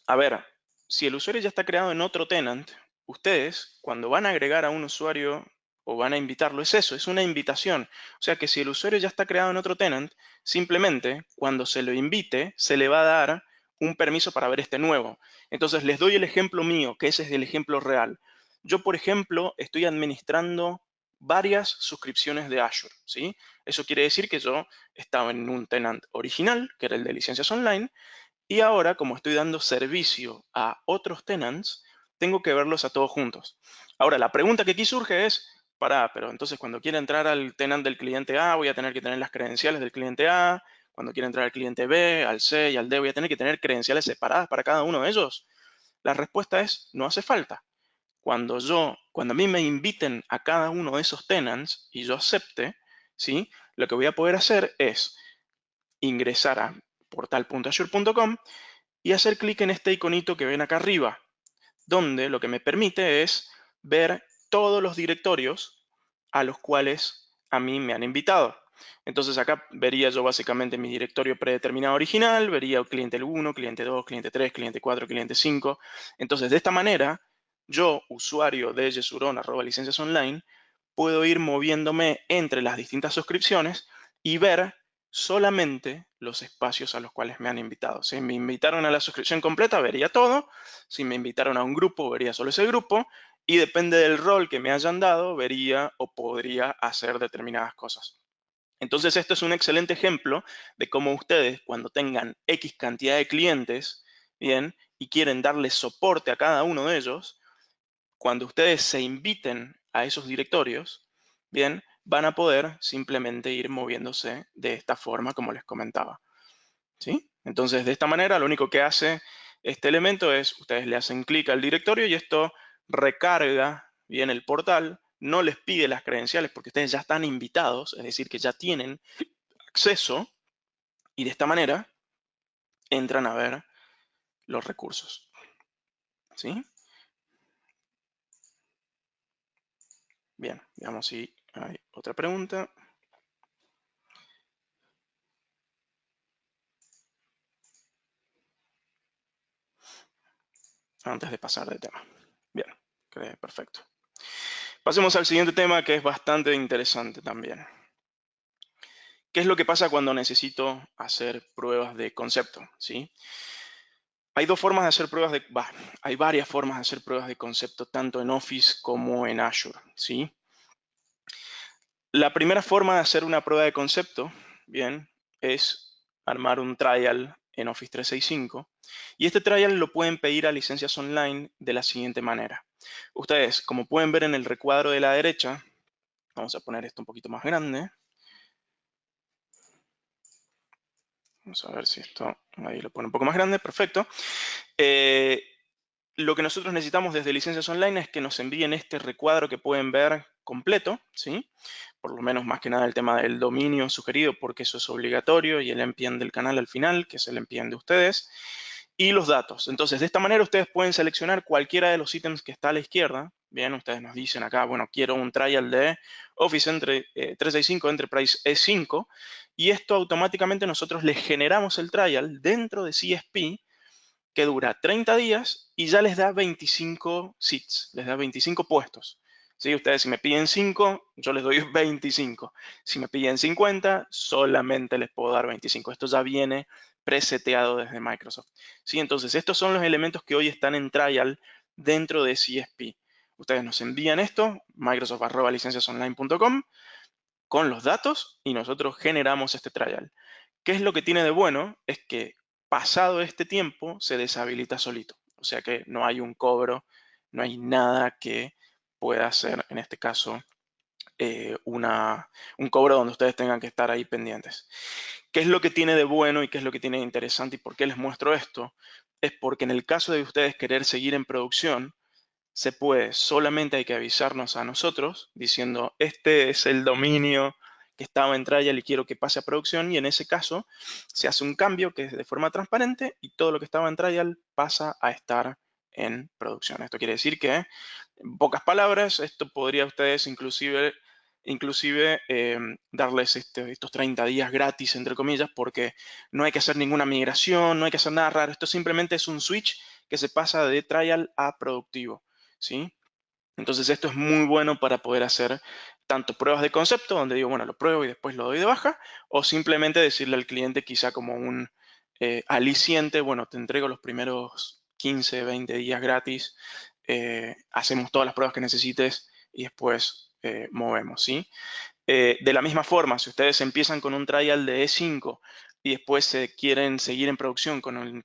a ver, si el usuario ya está creado en otro tenant, ustedes cuando van a agregar a un usuario o van a invitarlo, es eso, es una invitación. O sea que si el usuario ya está creado en otro tenant, simplemente cuando se lo invite, se le va a dar un permiso para ver este nuevo. Entonces les doy el ejemplo mío, que ese es el ejemplo real. Yo, por ejemplo, estoy administrando varias suscripciones de Azure, ¿sí? Eso quiere decir que yo estaba en un tenant original, que era el de licencias online, y ahora, como estoy dando servicio a otros tenants, tengo que verlos a todos juntos. Ahora, la pregunta que aquí surge es, pero entonces cuando quiera entrar al tenant del cliente A, voy a tener que tener las credenciales del cliente A. Cuando quiera entrar al cliente B, al C y al D, voy a tener que tener credenciales separadas para cada uno de ellos. La respuesta es, no hace falta. Cuando a mí me inviten a cada uno de esos tenants y yo acepte, ¿sí? Lo que voy a poder hacer es ingresar a portal.azure.com y hacer clic en este iconito que ven acá arriba, donde lo que me permite es ver todos los directorios a los cuales a mí me han invitado. Entonces acá vería yo básicamente mi directorio predeterminado original, vería cliente 1, cliente 2, cliente 3, cliente 4, cliente 5. Entonces de esta manera, yo, usuario de Yesuron @licencias online, puedo ir moviéndome entre las distintas suscripciones y ver solamente los espacios a los cuales me han invitado. Si me invitaron a la suscripción completa, vería todo. Si me invitaron a un grupo, vería solo ese grupo. Y depende del rol que me hayan dado, vería o podría hacer determinadas cosas. Entonces, esto es un excelente ejemplo de cómo ustedes, cuando tengan X cantidad de clientes, bien, y quieren darle soporte a cada uno de ellos, cuando ustedes se inviten a esos directorios, bien, van a poder simplemente ir moviéndose de esta forma, como les comentaba, ¿sí? Entonces, de esta manera, lo único que hace este elemento es, ustedes le hacen clic al directorio y esto recarga bien el portal, no les pide las credenciales porque ustedes ya están invitados, es decir, que ya tienen acceso y de esta manera entran a ver los recursos, ¿sí? Bien, veamos si hay otra pregunta. Antes de pasar de tema. Bien, perfecto. Pasemos al siguiente tema que es bastante interesante también. ¿Qué es lo que pasa cuando necesito hacer pruebas de concepto? ¿Sí? Hay dos formas de hacer pruebas de... hay varias formas de hacer pruebas de concepto tanto en Office como en Azure. ¿Sí? La primera forma de hacer una prueba de concepto, bien, es armar un trial en Office 365 y este trial lo pueden pedir a licencias online de la siguiente manera. Ustedes, como pueden ver en el recuadro de la derecha, vamos a poner esto un poquito más grande. Vamos a ver si esto, ahí lo pone un poco más grande, perfecto. Lo que nosotros necesitamos desde licencias online es que nos envíen este recuadro que pueden ver completo, ¿sí? Por lo menos más que nada el tema del dominio sugerido, porque eso es obligatorio, y el NPN del canal al final, que es el NPN de ustedes, y los datos. Entonces, de esta manera ustedes pueden seleccionar cualquiera de los ítems que está a la izquierda. Bien, ustedes nos dicen acá, bueno, quiero un trial de Office 365 Enterprise E5, y esto automáticamente nosotros les generamos el trial dentro de CSP, que dura 30 días y ya les da 25 seats, les da 25 puestos. ¿Sí? Ustedes si me piden 5, yo les doy 25. Si me piden 50, solamente les puedo dar 25. Esto ya viene preseteado desde Microsoft. ¿Sí? Entonces, estos son los elementos que hoy están en trial dentro de CSP. Ustedes nos envían esto, microsoft@licenciasonline.com, con los datos y nosotros generamos este trial. ¿Qué es lo que tiene de bueno? Es que pasado este tiempo se deshabilita solito. O sea que no hay un cobro, no hay nada que pueda hacer, en este caso, un cobro donde ustedes tengan que estar ahí pendientes. ¿Qué es lo que tiene de bueno y qué es lo que tiene de interesante y por qué les muestro esto? Es porque en el caso de ustedes querer seguir en producción, se puede, solamente hay que avisarnos a nosotros diciendo, este es el dominio que estaba en trial y quiero que pase a producción, y en ese caso se hace un cambio que es de forma transparente y todo lo que estaba en trial pasa a estar en producción. Esto quiere decir que, en pocas palabras, esto podría a ustedes inclusive darles estos 30 días gratis, entre comillas, porque no hay que hacer ninguna migración, no hay que hacer nada raro. Esto simplemente es un switch que se pasa de trial a productivo. ¿Sí? Entonces esto es muy bueno para poder hacer tanto pruebas de concepto, donde digo, bueno, lo pruebo y después lo doy de baja, o simplemente decirle al cliente quizá como un aliciente, bueno, te entrego los primeros 15, 20 días gratis, hacemos todas las pruebas que necesites y después movemos, ¿sí? De la misma forma, si ustedes empiezan con un trial de E5 y después se quieren seguir en producción con un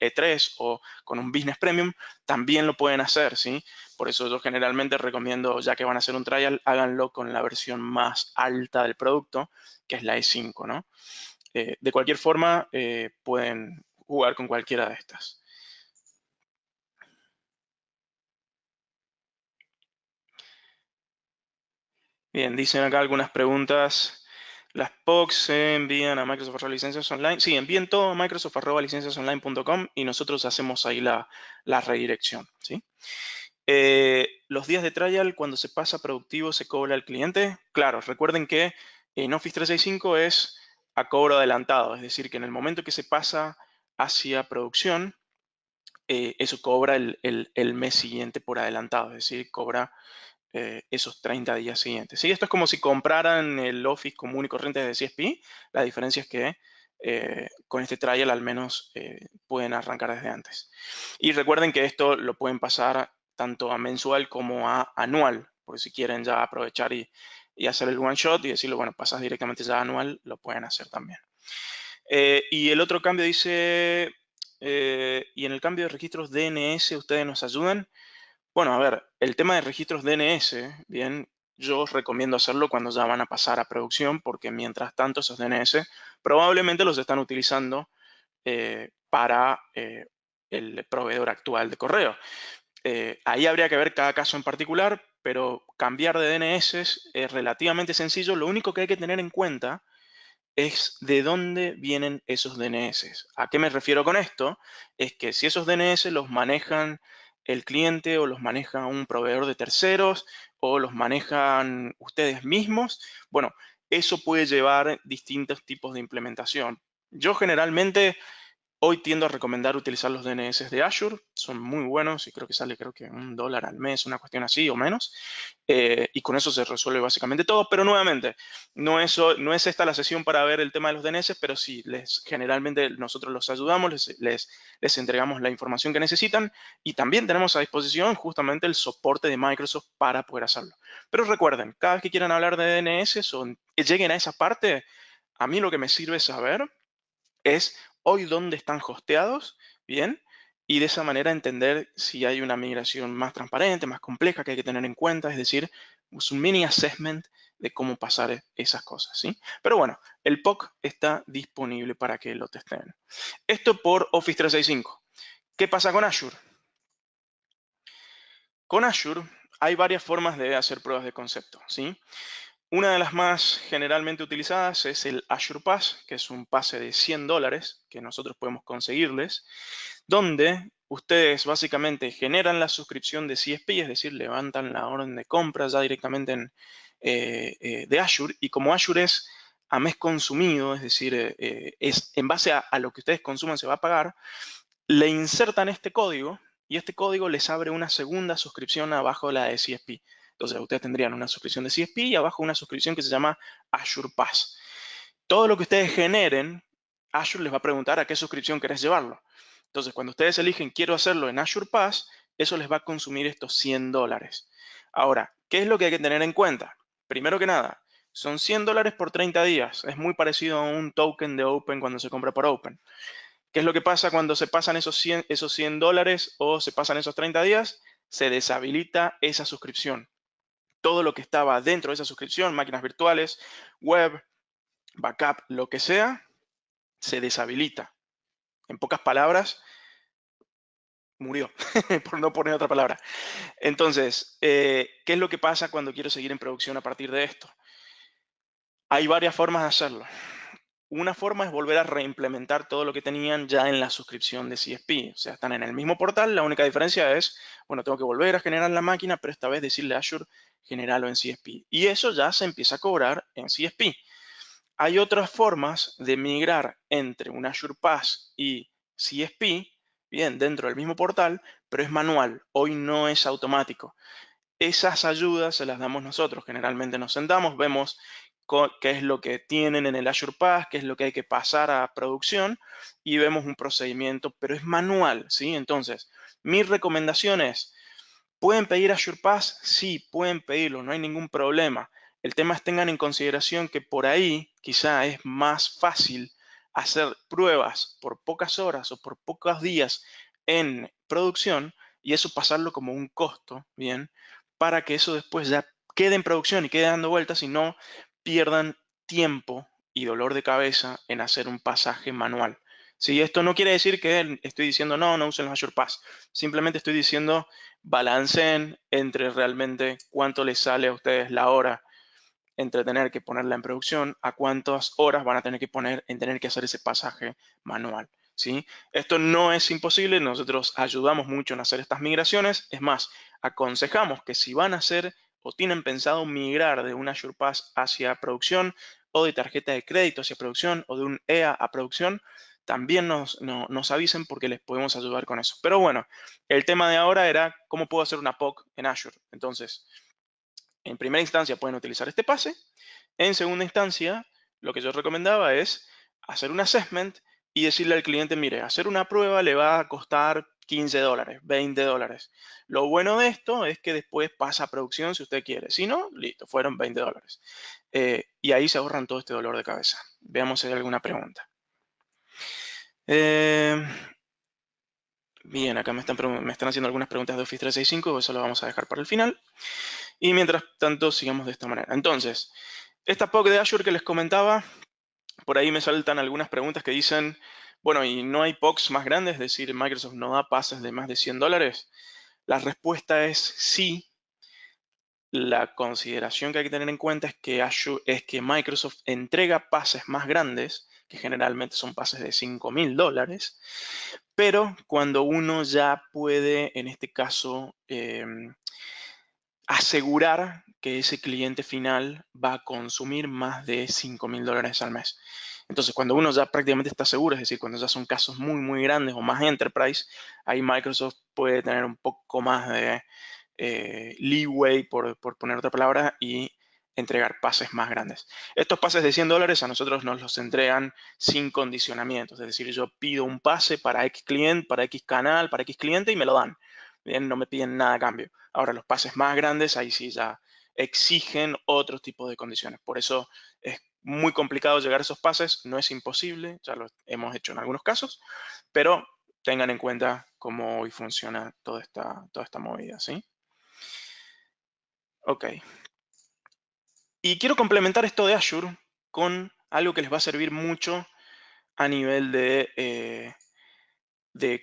E3 o con un Business Premium, también lo pueden hacer, ¿sí? Por eso yo generalmente recomiendo, ya que van a hacer un trial, háganlo con la versión más alta del producto, que es la E5, ¿no? De cualquier forma, pueden jugar con cualquiera de estas. Bien, dicen acá algunas preguntas. Las POCs se envían a Microsoft Licencias Online. Sí, envíen todo a microsoft@licenciasonline.com y nosotros hacemos ahí la redirección, ¿sí? Los días de trial, cuando se pasa productivo, se cobra al cliente. Claro, recuerden que en Office 365 es a cobro adelantado, es decir, que en el momento que se pasa hacia producción, eso cobra el mes siguiente por adelantado, es decir, cobra esos 30 días siguientes. ¿Sí? Esto es como si compraran el Office común y corriente de CSP. La diferencia es que con este trial al menos pueden arrancar desde antes. Y recuerden que esto lo pueden pasar tanto a mensual como a anual, porque si quieren ya aprovechar y hacer el one shot y decirlo, bueno, pasas directamente ya a anual, lo pueden hacer también. Y el otro cambio dice, y en el cambio de registros DNS, ¿ustedes nos ayudan? Bueno, a ver, el tema de registros DNS, bien, yo os recomiendo hacerlo cuando ya van a pasar a producción, porque mientras tanto esos DNS probablemente los están utilizando para el proveedor actual de correo. Ahí habría que ver cada caso en particular, pero cambiar de DNS es relativamente sencillo. Lo único que hay que tener en cuenta es de dónde vienen esos DNS. ¿A qué me refiero con esto? Es que si esos DNS los manejan el cliente o los maneja un proveedor de terceros o los manejan ustedes mismos, bueno, eso puede llevar distintos tipos de implementación. Yo generalmente hoy tiendo a recomendar utilizar los DNS de Azure, son muy buenos y creo que sale que $1 al mes, una cuestión así o menos, y con eso se resuelve básicamente todo, pero nuevamente, no es esta la sesión para ver el tema de los DNS, pero sí, generalmente nosotros los ayudamos, les entregamos la información que necesitan y también tenemos a disposición justamente el soporte de Microsoft para poder hacerlo. Pero recuerden, cada vez que quieran hablar de DNS o lleguen a esa parte, a mí lo que me sirve saber es hoy dónde están hosteados, ¿bien? Y de esa manera entender si hay una migración más transparente, más compleja que hay que tener en cuenta, es decir, es un mini assessment de cómo pasar esas cosas, ¿sí? Pero bueno, el POC está disponible para que lo testen. Esto por Office 365. ¿Qué pasa con Azure? Con Azure hay varias formas de hacer pruebas de concepto, ¿sí? Una de las más generalmente utilizadas es el Azure Pass, que es un pase de $100 que nosotros podemos conseguirles, donde ustedes básicamente generan la suscripción de CSP, es decir, levantan la orden de compra ya directamente de Azure, y como Azure es a mes consumido, es decir, es en base a lo que ustedes consuman se va a pagar, le insertan este código y este código les abre una segunda suscripción abajo de la de CSP. Entonces, ustedes tendrían una suscripción de CSP y abajo una suscripción que se llama Azure Pass. Todo lo que ustedes generen, Azure les va a preguntar a qué suscripción querés llevarlo. Entonces, cuando ustedes eligen quiero hacerlo en Azure Pass, eso les va a consumir estos $100. Ahora, ¿qué es lo que hay que tener en cuenta? Primero que nada, son $100 por 30 días. Es muy parecido a un token de Open cuando se compra por Open. ¿Qué es lo que pasa cuando se pasan esos $100 o se pasan esos 30 días? Se deshabilita esa suscripción. Todo lo que estaba dentro de esa suscripción, máquinas virtuales, web, backup, lo que sea, se deshabilita. En pocas palabras, murió, por no poner otra palabra. Entonces, ¿qué es lo que pasa cuando quiero seguir en producción a partir de esto? Hay varias formas de hacerlo. Una forma es volver a reimplementar todo lo que tenían ya en la suscripción de CSP. O sea, están en el mismo portal, la única diferencia es, bueno, tengo que volver a generar la máquina, pero esta vez decirle a Azure, generarlo en CSP. Y eso ya se empieza a cobrar en CSP. Hay otras formas de migrar entre un Azure Pass y CSP, bien, dentro del mismo portal, pero es manual. Hoy no es automático. Esas ayudas se las damos nosotros. Generalmente nos sentamos, vemos qué es lo que tienen en el Azure Pass, qué es lo que hay que pasar a producción y vemos un procedimiento, pero es manual, ¿sí? Entonces, mi recomendación es, ¿pueden pedir Azure Pass? Sí, pueden pedirlo, no hay ningún problema. El tema es tengan en consideración que por ahí quizá es más fácil hacer pruebas por pocas horas o por pocos días en producción y eso pasarlo como un costo, ¿bien? Para que eso después ya quede en producción y quede dando vueltas y no pierdan tiempo y dolor de cabeza en hacer un pasaje manual. Sí, esto no quiere decir que estoy diciendo no usen los Azure Pass. Simplemente estoy diciendo balanceen entre realmente cuánto les sale a ustedes la hora entre tener que ponerla en producción a cuántas horas van a tener que poner en tener que hacer ese pasaje manual, ¿sí? Esto no es imposible, nosotros ayudamos mucho en hacer estas migraciones, es más, aconsejamos que si van a hacer o tienen pensado migrar de un Azure Pass hacia producción o de tarjeta de crédito hacia producción o de un EA a producción, también nos avisen porque les podemos ayudar con eso. Pero bueno, el tema de ahora era cómo puedo hacer una POC en Azure. Entonces, en primera instancia pueden utilizar este pase. En segunda instancia, lo que yo recomendaba es hacer un assessment y decirle al cliente, mire, hacer una prueba le va a costar $15, $20. Lo bueno de esto es que después pasa a producción si usted quiere. Si no, listo, fueron $20. Y ahí se ahorran todo este dolor de cabeza. Veamos si hay alguna pregunta. Eh, bien, acá me están haciendo algunas preguntas de Office 365, eso lo vamos a dejar para el final. Y mientras tanto, sigamos de esta manera. Entonces, esta POC de Azure que les comentaba, por ahí me saltan algunas preguntas que dicen, bueno, ¿y no hay POCs más grandes? Es decir, Microsoft no da pases de más de $100. La respuesta es sí. La consideración que hay que tener en cuenta es que Microsoft entrega pases más grandes, que generalmente son pases de $5.000, pero cuando uno ya puede, en este caso, asegurar que ese cliente final va a consumir más de $5.000 al mes. Entonces, cuando uno ya prácticamente está seguro, es decir, cuando ya son casos muy, muy grandes o más enterprise, ahí Microsoft puede tener un poco más de leeway, por poner otra palabra, y entregar pases más grandes. Estos pases de $100 a nosotros nos los entregan sin condicionamientos, es decir, yo pido un pase para X cliente, para X canal, para X cliente y me lo dan. Bien, no me piden nada a cambio. Ahora, los pases más grandes, ahí sí ya exigen otro tipo de condiciones. Por eso es muy complicado llegar a esos pases, no es imposible, ya lo hemos hecho en algunos casos, pero tengan en cuenta cómo hoy funciona toda esta movida, ¿sí? Ok. Y quiero complementar esto de Azure con algo que les va a servir mucho a nivel de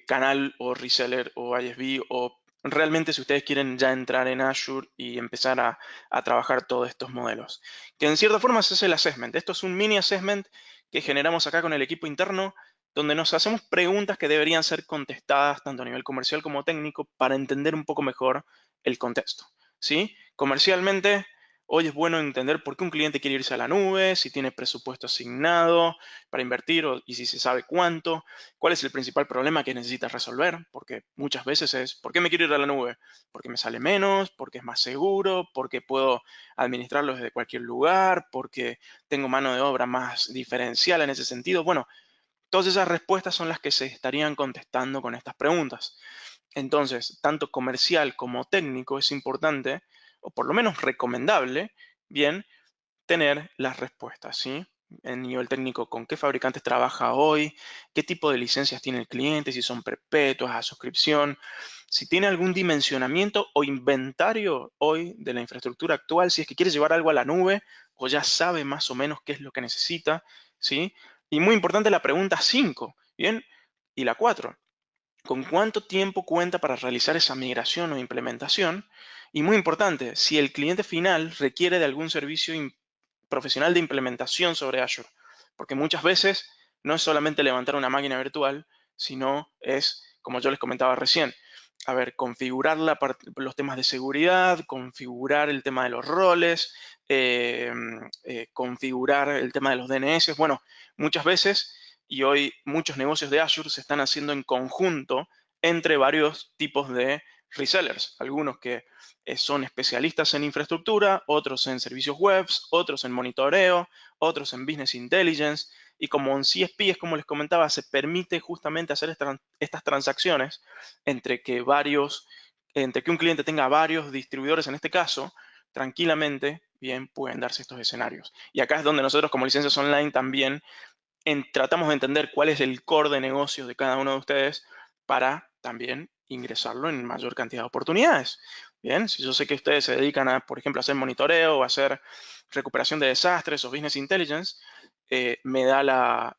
canal o reseller o ISV o realmente si ustedes quieren ya entrar en Azure y empezar a trabajar todos estos modelos. Que en cierta forma es el assessment. Esto es un mini assessment que generamos acá con el equipo interno donde nos hacemos preguntas que deberían ser contestadas tanto a nivel comercial como técnico para entender un poco mejor el contexto, ¿sí? Comercialmente, hoy es bueno entender por qué un cliente quiere irse a la nube, si tiene presupuesto asignado para invertir y si se sabe cuánto. ¿Cuál es el principal problema que necesitas resolver? Porque muchas veces es, ¿por qué me quiero ir a la nube? Porque me sale menos, porque es más seguro, porque puedo administrarlo desde cualquier lugar, porque tengo mano de obra más diferencial en ese sentido. Bueno, todas esas respuestas son las que se estarían contestando con estas preguntas. Entonces, tanto comercial como técnico es importante, o por lo menos recomendable, bien, tener las respuestas, ¿sí? En nivel técnico, con qué fabricantes trabaja hoy, qué tipo de licencias tiene el cliente, si son perpetuas, a suscripción, si tiene algún dimensionamiento o inventario hoy de la infraestructura actual, si es que quiere llevar algo a la nube o ya sabe más o menos qué es lo que necesita, ¿sí? Y muy importante la pregunta 5, ¿bien? Y la 4, ¿con cuánto tiempo cuenta para realizar esa migración o implementación? Y muy importante, si el cliente final requiere de algún servicio profesional de implementación sobre Azure, porque muchas veces no es solamente levantar una máquina virtual, sino es, como yo les comentaba recién, a ver, configurar los temas de seguridad, configurar el tema de los roles, configurar el tema de los DNS. Bueno, muchas veces, y hoy muchos negocios de Azure se están haciendo en conjunto entre varios tipos de resellers, algunos que son especialistas en infraestructura, otros en servicios web, otros en monitoreo, otros en business intelligence. Y como en CSP, es como les comentaba, se permite justamente hacer estas transacciones entre que un cliente tenga varios distribuidores en este caso, tranquilamente, bien, pueden darse estos escenarios. Y acá es donde nosotros como licencias online también tratamos de entender cuál es el core de negocios de cada uno de ustedes para también ingresarlo en mayor cantidad de oportunidades. Bien, si yo sé que ustedes se dedican a, por ejemplo, a hacer monitoreo o a hacer recuperación de desastres o business intelligence, me da la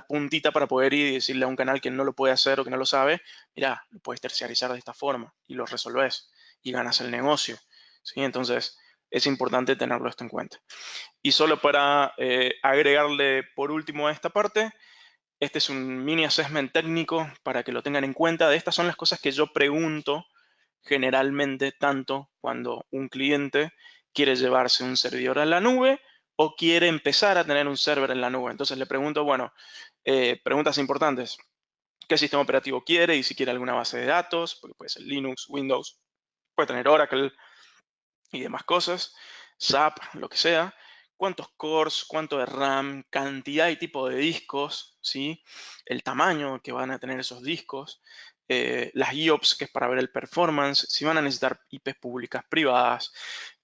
puntita para poder ir y decirle a un canal que no lo puede hacer o que no lo sabe, mira, lo puedes terciarizar de esta forma y lo resolves y ganas el negocio. ¿Sí? Entonces, es importante tenerlo esto en cuenta. Y solo para agregarle por último a esta parte, este es un mini assessment técnico para que lo tengan en cuenta. De estas son las cosas que yo pregunto generalmente tanto cuando un cliente quiere llevarse un servidor a la nube o quiere empezar a tener un server en la nube. Entonces le pregunto, bueno, preguntas importantes. ¿Qué sistema operativo quiere y si quiere alguna base de datos? Porque puede ser Linux, Windows, puede tener Oracle y demás cosas, SAP, lo que sea. ¿Cuántos cores? ¿Cuánto de RAM? Cantidad y tipo de discos, ¿sí? El tamaño que van a tener esos discos. Las IOPS, que es para ver el performance. Si van a necesitar IPs públicas, privadas.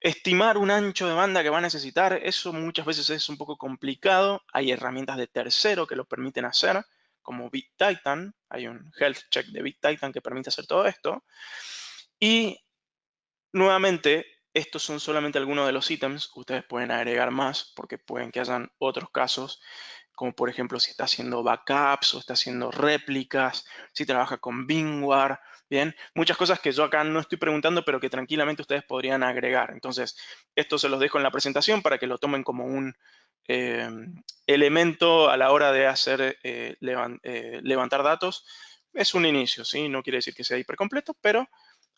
Estimar un ancho de banda que va a necesitar. Eso muchas veces es un poco complicado. Hay herramientas de tercero que lo permiten hacer, como BitTitan. Hay un health check de BitTitan que permite hacer todo esto. Y nuevamente, estos son solamente algunos de los ítems. Ustedes pueden agregar más porque pueden que hayan otros casos, como por ejemplo si está haciendo backups o está haciendo réplicas, si trabaja con VMware, bien, muchas cosas que yo acá no estoy preguntando, pero que tranquilamente ustedes podrían agregar. Entonces, esto se los dejo en la presentación para que lo tomen como un eh, elemento a la hora de hacer levantar datos. Es un inicio, ¿sí? No quiere decir que sea hipercompleto, pero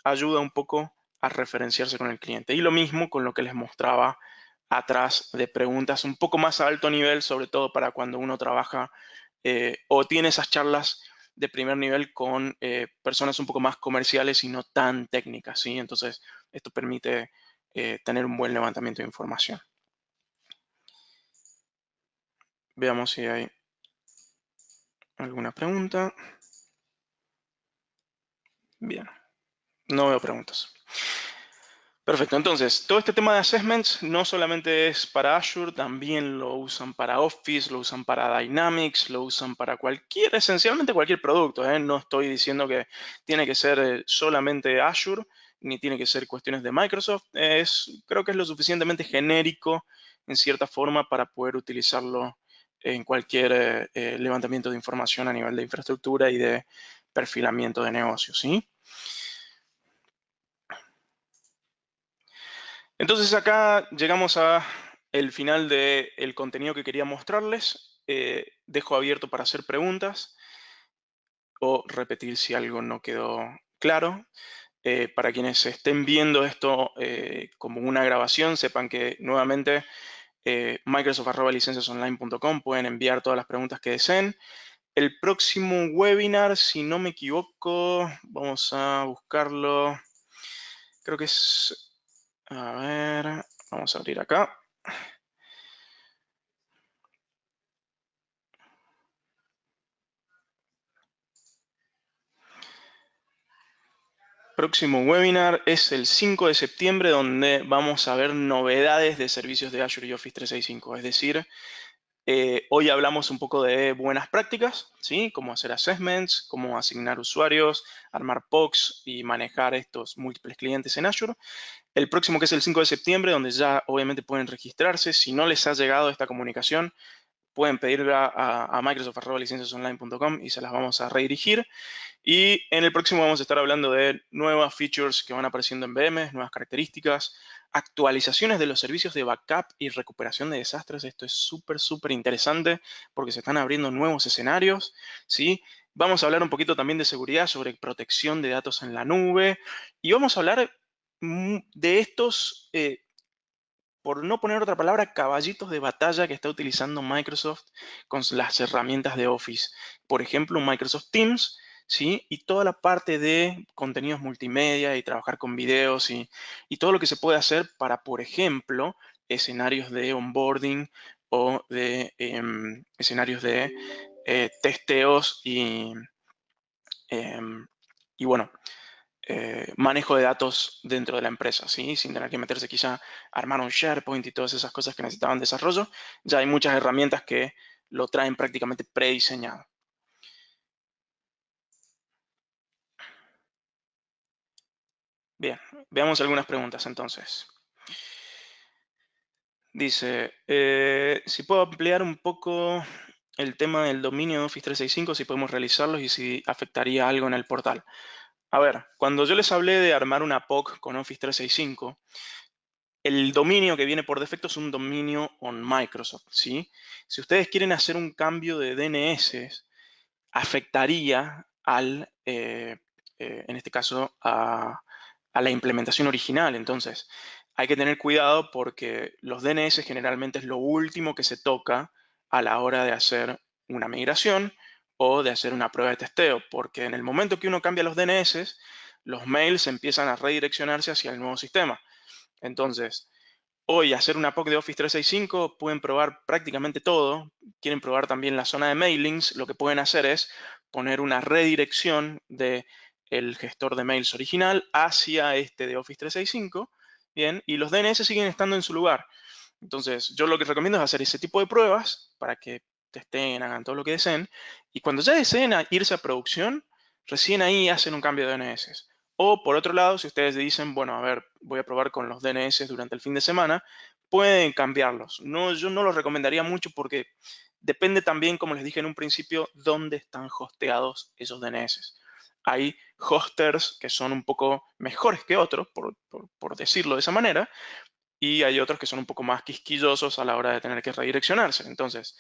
ayuda un poco a referenciarse con el cliente. Y lo mismo con lo que les mostraba atrás de preguntas un poco más a alto nivel, sobre todo para cuando uno trabaja o tiene esas charlas de primer nivel con personas un poco más comerciales y no tan técnicas, ¿sí? Entonces, esto permite tener un buen levantamiento de información. Veamos si hay alguna pregunta. Bien, no veo preguntas. Perfecto, entonces, todo este tema de assessments no solamente es para Azure, también lo usan para Office, lo usan para Dynamics, lo usan para esencialmente cualquier producto, ¿eh? No estoy diciendo que tiene que ser solamente Azure, ni tiene que ser cuestiones de Microsoft. Creo que es lo suficientemente genérico, en cierta forma, para poder utilizarlo en cualquier levantamiento de información a nivel de infraestructura y de perfilamiento de negocios, ¿sí? Entonces acá llegamos a el final del contenido que quería mostrarles. Dejo abierto para hacer preguntas o repetir si algo no quedó claro. Para quienes estén viendo esto como una grabación, sepan que nuevamente microsoft@licenciasonline.com pueden enviar todas las preguntas que deseen. El próximo webinar, si no me equivoco, vamos a buscarlo. Creo que es, a ver, vamos a abrir acá. Próximo webinar es el 5 de septiembre, donde vamos a ver novedades de servicios de Azure y Office 365. Es decir, hoy hablamos un poco de buenas prácticas, ¿sí? Cómo hacer assessments, cómo asignar usuarios, armar POCs y manejar estos múltiples clientes en Azure. El próximo, que es el 5 de septiembre, donde ya obviamente pueden registrarse. Si no les ha llegado esta comunicación, pueden pedirla a microsoft@licenciasonline.com y se las vamos a redirigir. Y en el próximo vamos a estar hablando de nuevas features que van apareciendo en VM, nuevas características, actualizaciones de los servicios de backup y recuperación de desastres. Esto es súper, súper interesante porque se están abriendo nuevos escenarios, ¿sí? Vamos a hablar un poquito también de seguridad, sobre protección de datos en la nube y vamos a hablar de estos, por no poner otra palabra, caballitos de batalla que está utilizando Microsoft con las herramientas de Office. Por ejemplo, Microsoft Teams, ¿sí? Y toda la parte de contenidos multimedia y trabajar con videos y todo lo que se puede hacer para, por ejemplo, escenarios de onboarding o de escenarios de testeos em, y bueno, manejo de datos dentro de la empresa, ¿sí? Sin tener que meterse quizá a armar un SharePoint y todas esas cosas que necesitaban desarrollo. Ya hay muchas herramientas que lo traen prácticamente prediseñado. Bien, veamos algunas preguntas entonces. Dice, si puedo ampliar un poco el tema del dominio de Office 365, si podemos realizarlos y si afectaría algo en el portal. A ver, cuando yo les hablé de armar una POC con Office 365, el dominio que viene por defecto es un dominio on Microsoft, ¿sí? Si ustedes quieren hacer un cambio de DNS, afectaría en este caso, a la implementación original. Entonces, hay que tener cuidado porque los DNS generalmente es lo último que se toca a la hora de hacer una migración o de hacer una prueba de testeo, porque en el momento que uno cambia los DNS, los mails empiezan a redireccionarse hacia el nuevo sistema. Entonces, hoy hacer una POC de Office 365 pueden probar prácticamente todo. Quieren probar también la zona de mailings. Lo que pueden hacer es poner una redirección de el gestor de mails original hacia este de Office 365. Bien, y los DNS siguen estando en su lugar. Entonces, yo lo que recomiendo es hacer ese tipo de pruebas para que testen, hagan todo lo que deseen. Y cuando ya deseen irse a producción, recién ahí hacen un cambio de DNS. O por otro lado, si ustedes dicen, bueno, a ver, voy a probar con los DNS durante el fin de semana, pueden cambiarlos. No, yo no los recomendaría mucho porque depende también, como les dije en un principio, dónde están hosteados esos DNS. Hay hosters que son un poco mejores que otros, por decirlo de esa manera, y hay otros que son un poco más quisquillosos a la hora de tener que redireccionarse. Entonces,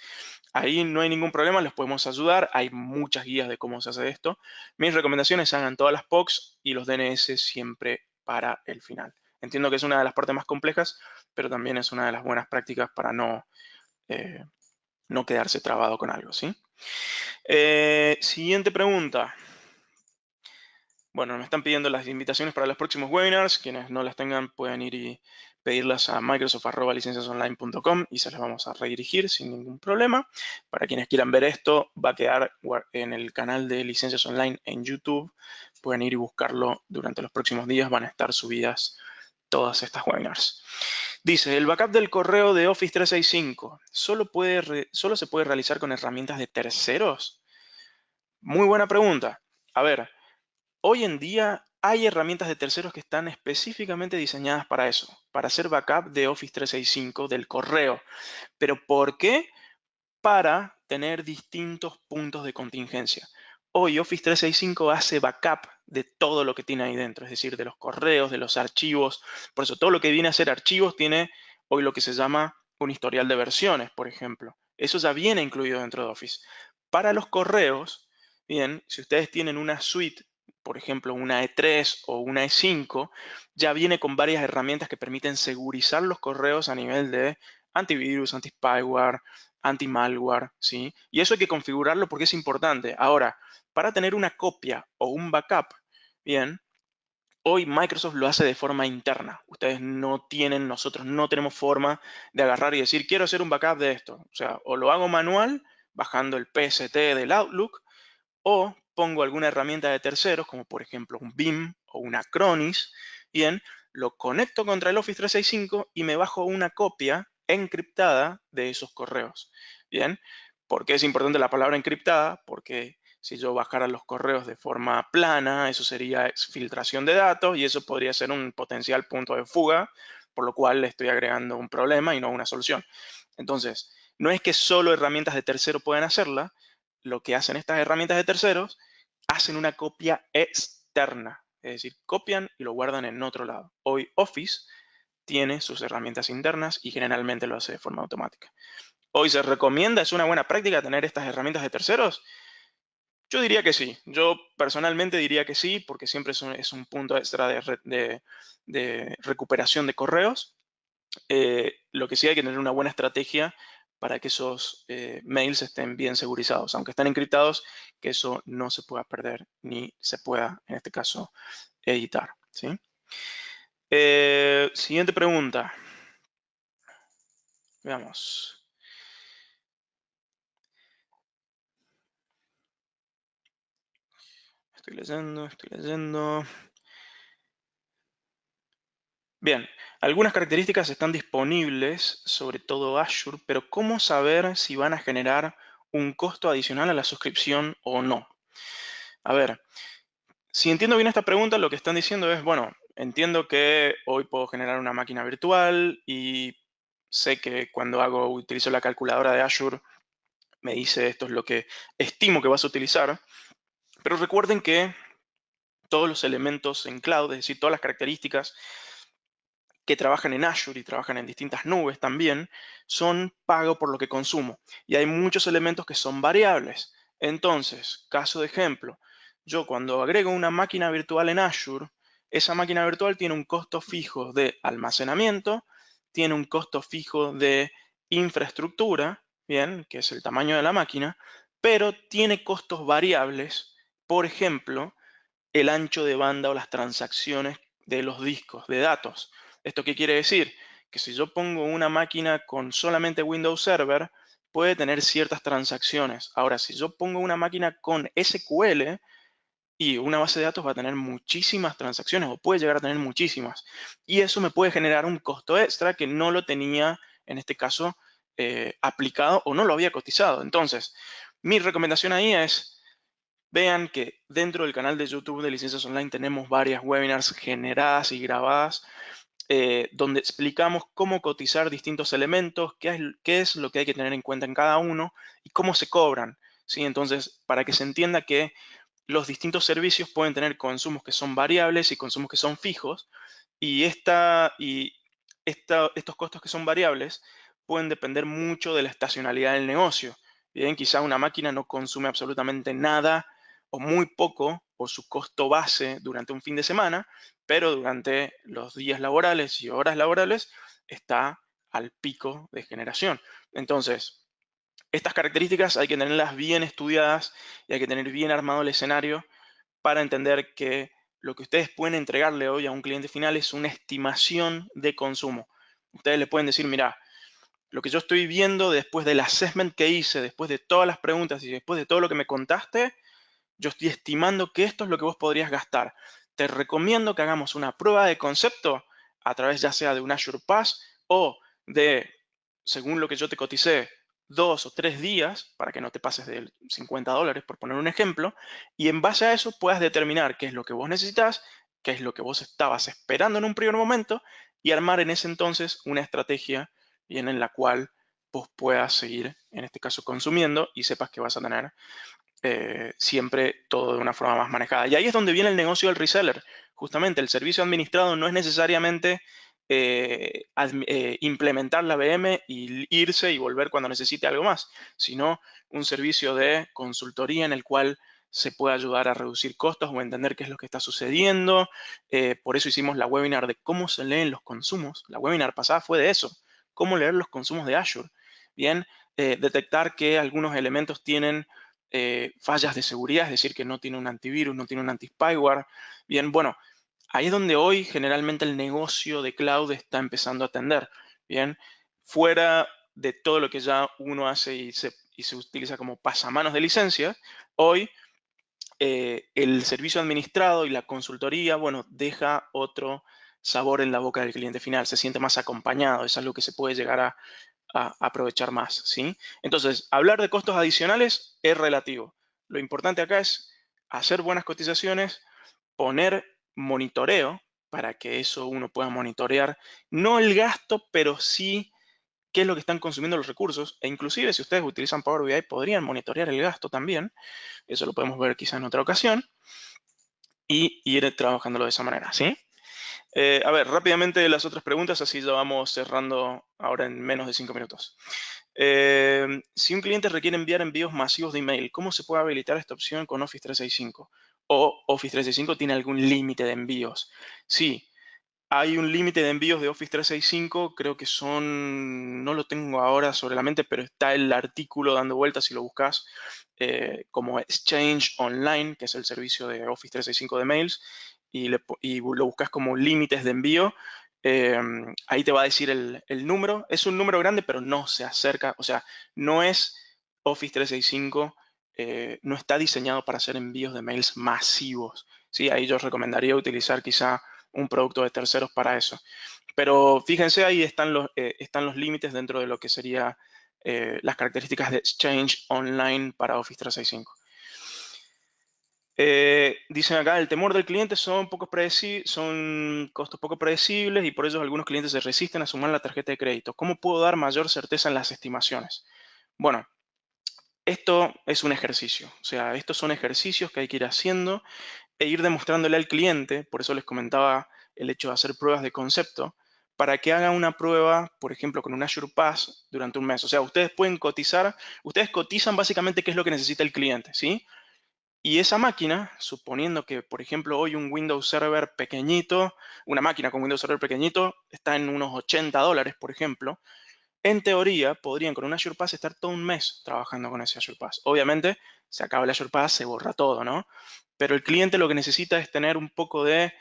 ahí no hay ningún problema, les podemos ayudar. Hay muchas guías de cómo se hace esto. Mis recomendaciones, hagan todas las POCs y los DNS siempre para el final. Entiendo que es una de las partes más complejas, pero también es una de las buenas prácticas para eh, no quedarse trabado con algo, ¿sí? Siguiente pregunta. Bueno, me están pidiendo las invitaciones para los próximos webinars. Quienes no las tengan pueden ir y pedirlas a microsoft.licenciasonline.com y se las vamos a redirigir sin ningún problema. Para quienes quieran ver esto, va a quedar en el canal de Licencias Online en YouTube. Pueden ir y buscarlo durante los próximos días. Van a estar subidas todas estas webinars. Dice, el backup del correo de Office 365 solo se puede realizar con herramientas de terceros. Muy buena pregunta. A ver, hoy en día hay herramientas de terceros que están específicamente diseñadas para eso, para hacer backup de Office 365 del correo. ¿Pero por qué? Para tener distintos puntos de contingencia. Hoy Office 365 hace backup de todo lo que tiene ahí dentro, es decir, de los correos, de los archivos. Por eso todo lo que viene a ser archivos tiene hoy lo que se llama un historial de versiones, por ejemplo. Eso ya viene incluido dentro de Office. Para los correos, bien, si ustedes tienen una suite, por ejemplo, una E3 o una E5, ya viene con varias herramientas que permiten segurizar los correos a nivel de antivirus, anti-spyware, anti-malware, ¿sí? Y eso hay que configurarlo porque es importante. Ahora, para tener una copia o un backup, bien, hoy Microsoft lo hace de forma interna. Ustedes no tienen, nosotros no tenemos forma de agarrar y decir, quiero hacer un backup de esto. O sea, o lo hago manual, bajando el PST del Outlook, o pongo alguna herramienta de terceros, como por ejemplo un BIM o una Acronis, bien, lo conecto contra el Office 365 y me bajo una copia encriptada de esos correos. Bien, ¿por qué es importante la palabra encriptada? Porque si yo bajara los correos de forma plana, eso sería filtración de datos y eso podría ser un potencial punto de fuga, por lo cual le estoy agregando un problema y no una solución. Entonces, no es que solo herramientas de tercero puedan hacerla, lo que hacen estas herramientas de terceros, hacen una copia externa, es decir, copian y lo guardan en otro lado. Hoy Office tiene sus herramientas internas y generalmente lo hace de forma automática. Hoy se recomienda, es una buena práctica tener estas herramientas de terceros. Yo diría que sí, yo personalmente diría que sí, porque siempre es un punto extra de recuperación de correos. Lo que sí hay que tener una buena estrategia para que esos mails estén bien segurizados, aunque estén encriptados, que eso no se pueda perder ni se pueda, en este caso, editar. ¿Sí? Siguiente pregunta. Veamos. Estoy leyendo, estoy leyendo. Bien, algunas características están disponibles, sobre todo Azure, pero ¿cómo saber si van a generar un costo adicional a la suscripción o no? A ver, si entiendo bien esta pregunta, lo que están diciendo es, bueno, entiendo que hoy puedo generar una máquina virtual y sé que cuando utilizo la calculadora de Azure, me dice esto es lo que estimo que vas a utilizar, pero recuerden que todos los elementos en cloud, es decir, todas las características que trabajan en Azure y trabajan en distintas nubes también, son pago por lo que consumo. Y hay muchos elementos que son variables. Entonces, caso de ejemplo, yo cuando agrego una máquina virtual en Azure, esa máquina virtual tiene un costo fijo de almacenamiento, tiene un costo fijo de infraestructura, bien, que es el tamaño de la máquina, pero tiene costos variables, por ejemplo, el ancho de banda o las transacciones de los discos de datos. ¿Esto qué quiere decir? Que si yo pongo una máquina con solamente Windows Server, puede tener ciertas transacciones. Ahora, si yo pongo una máquina con SQL y una base de datos, va a tener muchísimas transacciones o puede llegar a tener muchísimas. Y eso me puede generar un costo extra que no lo tenía, en este caso, aplicado o no lo había cotizado. Entonces, mi recomendación ahí es: vean que dentro del canal de YouTube de Licencias Online tenemos varias webinars generadas y grabadas, donde explicamos cómo cotizar distintos elementos, qué es lo que hay que tener en cuenta en cada uno y cómo se cobran, ¿sí? Entonces, para que se entienda que los distintos servicios pueden tener consumos que son variables y consumos que son fijos, y, estos costos que son variables pueden depender mucho de la estacionalidad del negocio. Bien, quizá una máquina no consume absolutamente nada o muy poco por su costo base durante un fin de semana, pero durante los días laborales y horas laborales está al pico de generación. Entonces, estas características hay que tenerlas bien estudiadas y hay que tener bien armado el escenario para entender que lo que ustedes pueden entregarle hoy a un cliente final es una estimación de consumo. Ustedes le pueden decir: mira, lo que yo estoy viendo después del assessment que hice, después de todas las preguntas y después de todo lo que me contaste, yo estoy estimando que esto es lo que vos podrías gastar. Te recomiendo que hagamos una prueba de concepto a través ya sea de un Azure Pass o de, según lo que yo te coticé, 2 o 3 días, para que no te pases de $50, por poner un ejemplo, y en base a eso puedas determinar qué es lo que vos necesitas, qué es lo que vos estabas esperando en un primer momento, y armar en ese entonces una estrategia bien en la cual vos puedas seguir, en este caso, consumiendo y sepas que vas a tener siempre todo de una forma más manejada. Y ahí es donde viene el negocio del reseller. Justamente el servicio administrado no es necesariamente implementar la VM y irse y volver cuando necesite algo más, sino un servicio de consultoría en el cual se puede ayudar a reducir costos o entender qué es lo que está sucediendo. Por eso hicimos la webinar de cómo se leen los consumos. La webinar pasada fue de eso, cómo leer los consumos de Azure. Bien, detectar que algunos elementos tienen fallas de seguridad, es decir, que no tiene un antivirus, no tiene un anti-spyware. Bien, bueno, ahí es donde hoy generalmente el negocio de cloud está empezando a atender. Bien, fuera de todo lo que ya uno hace y se utiliza como pasamanos de licencia, hoy el servicio administrado y la consultoría, bueno, deja otro sabor en la boca del cliente final, se siente más acompañado, es algo que se puede llegar a aprovechar más, ¿sí? Entonces, hablar de costos adicionales es relativo. Lo importante acá es hacer buenas cotizaciones, poner monitoreo para que eso uno pueda monitorear, no el gasto, pero sí qué es lo que están consumiendo los recursos, e inclusive si ustedes utilizan Power BI podrían monitorear el gasto también, eso lo podemos ver quizá en otra ocasión, y ir trabajándolo de esa manera, ¿sí? A ver, rápidamente las otras preguntas, así ya vamos cerrando ahora en menos de 5 minutos. Si un cliente requiere enviar envíos masivos de email, ¿cómo se puede habilitar esta opción con Office 365? ¿O Office 365 tiene algún límite de envíos? Sí, hay un límite de envíos de Office 365, creo que son, no lo tengo ahora sobre la mente, pero está el artículo dando vueltas si lo buscas, como Exchange Online, que es el servicio de Office 365 de mails, y lo buscas como límites de envío. eh, Ahí te va a decir el número. Es un número grande, pero no se acerca, o sea, no es Office 365, no está diseñado para hacer envíos de mails masivos. Sí, ahí yo recomendaría utilizar quizá un producto de terceros para eso. Pero fíjense, ahí están los límites dentro de lo que sería las características de Exchange Online para Office 365. Dicen acá: el temor del cliente son costos poco predecibles y por ello algunos clientes se resisten a sumar la tarjeta de crédito. ¿Cómo puedo dar mayor certeza en las estimaciones? Bueno, esto es un ejercicio, o sea, estos son ejercicios que hay que ir haciendo e ir demostrándole al cliente, por eso les comentaba el hecho de hacer pruebas de concepto, para que haga una prueba, por ejemplo, con un Azure Pass durante un mes. O sea, ustedes pueden cotizar, ustedes cotizan básicamente qué es lo que necesita el cliente, ¿sí? Y esa máquina, suponiendo que, por ejemplo, hoy un Windows Server pequeñito, una máquina con Windows Server pequeñito, está en unos $80, por ejemplo, en teoría podrían con un Azure Pass estar todo un mes trabajando con ese Azure Pass. Obviamente, se acaba el Azure Pass, se borra todo, ¿no? Pero el cliente lo que necesita es tener un poco de,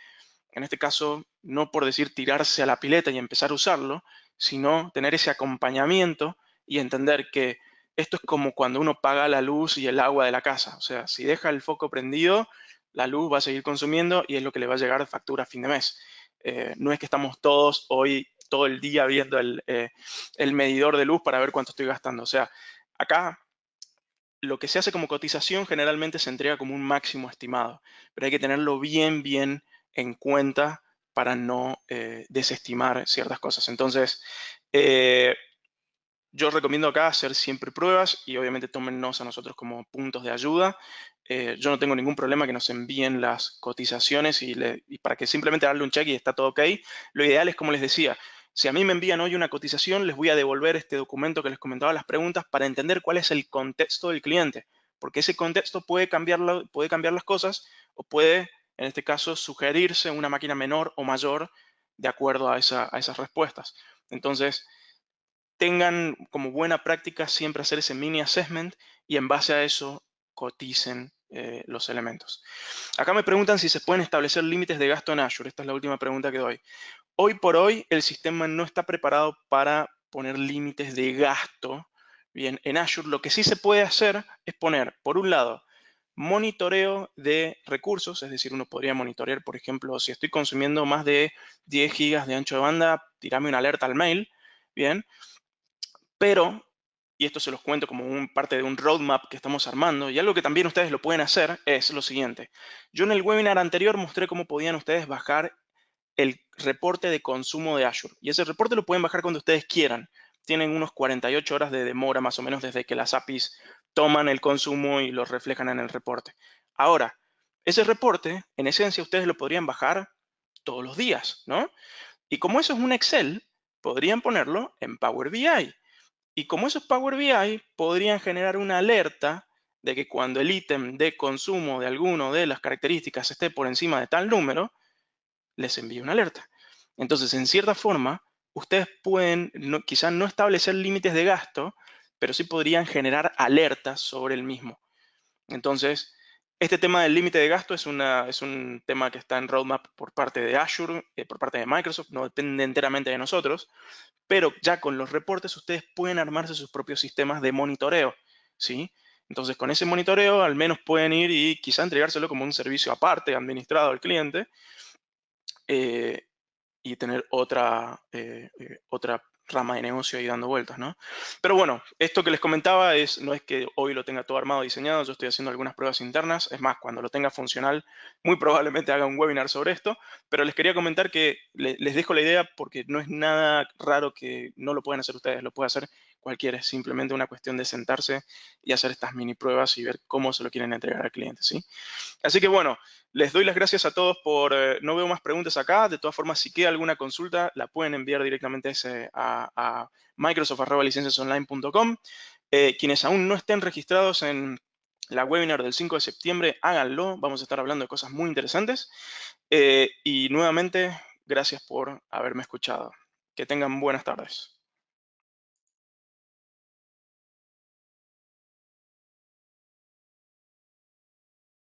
en este caso, no por decir tirarse a la pileta y empezar a usarlo, sino tener ese acompañamiento y entender que esto es como cuando uno paga la luz y el agua de la casa. O sea, si deja el foco prendido, la luz va a seguir consumiendo y es lo que le va a llegar de factura a fin de mes. No es que estamos todos hoy, todo el día viendo el medidor de luz para ver cuánto estoy gastando. O sea, acá lo que se hace como cotización generalmente se entrega como un máximo estimado, pero hay que tenerlo bien, bien en cuenta para no desestimar ciertas cosas. Entonces, eh, yo recomiendo acá hacer siempre pruebas y obviamente tómennos a nosotros como puntos de ayuda. Yo no tengo ningún problema que nos envíen las cotizaciones y para que simplemente darle un check y está todo ok. Lo ideal es, como les decía, si a mí me envían hoy una cotización, les voy a devolver este documento que les comentaba, las preguntas, para entender cuál es el contexto del cliente, porque ese contexto puede cambiar las cosas o puede, en este caso, sugerirse una máquina menor o mayor de acuerdo a esas respuestas. Entonces, tengan como buena práctica siempre hacer ese mini assessment y en base a eso coticen los elementos. Acá me preguntan si se pueden establecer límites de gasto en Azure. Esta es la última pregunta que doy. Hoy por hoy el sistema no está preparado para poner límites de gasto. Bien, en Azure lo que sí se puede hacer es poner, por un lado, monitoreo de recursos, es decir, uno podría monitorear, por ejemplo, si estoy consumiendo más de 10 gigas de ancho de banda, tirarme una alerta al mail, bien, pero, y esto se los cuento como parte de un roadmap que estamos armando, y algo que también ustedes lo pueden hacer es lo siguiente. Yo en el webinar anterior mostré cómo podían ustedes bajar el reporte de consumo de Azure. Y ese reporte lo pueden bajar cuando ustedes quieran. Tienen unos 48 horas de demora más o menos desde que las APIs toman el consumo y lo reflejan en el reporte. Ahora, ese reporte, en esencia, ustedes lo podrían bajar todos los días, ¿no? Y como eso es un Excel, podrían ponerlo en Power BI. Y como eso es Power BI, podrían generar una alerta de que cuando el ítem de consumo de alguno de las características esté por encima de tal número, les envíe una alerta. Entonces, en cierta forma, ustedes pueden quizás no establecer límites de gasto, pero sí podrían generar alertas sobre el mismo. Entonces, este tema del límite de gasto es un tema que está en roadmap por parte de Azure, por parte de Microsoft, no depende enteramente de nosotros, pero ya con los reportes ustedes pueden armarse sus propios sistemas de monitoreo, ¿sí? Entonces, con ese monitoreo al menos pueden ir y quizá entregárselo como un servicio aparte, administrado al cliente, eh, y tener otra rama de negocio ahí dando vueltas, ¿no? Pero bueno, esto que les comentaba no es que hoy lo tenga todo armado, diseñado, yo estoy haciendo algunas pruebas internas, es más, cuando lo tenga funcional, muy probablemente haga un webinar sobre esto, pero les quería comentar que les dejo la idea porque no es nada raro que no lo puedan hacer ustedes, lo puede hacer cualquiera, es simplemente una cuestión de sentarse y hacer estas mini pruebas y ver cómo se lo quieren entregar al cliente, ¿sí? Así que bueno, les doy las gracias a todos por, no veo más preguntas acá, de todas formas, si queda alguna consulta, la pueden enviar directamente a microsoft.licenciasonline.com. Quienes aún no estén registrados en la webinar del 5 de septiembre, háganlo, vamos a estar hablando de cosas muy interesantes. Y nuevamente, gracias por haberme escuchado. Que tengan buenas tardes.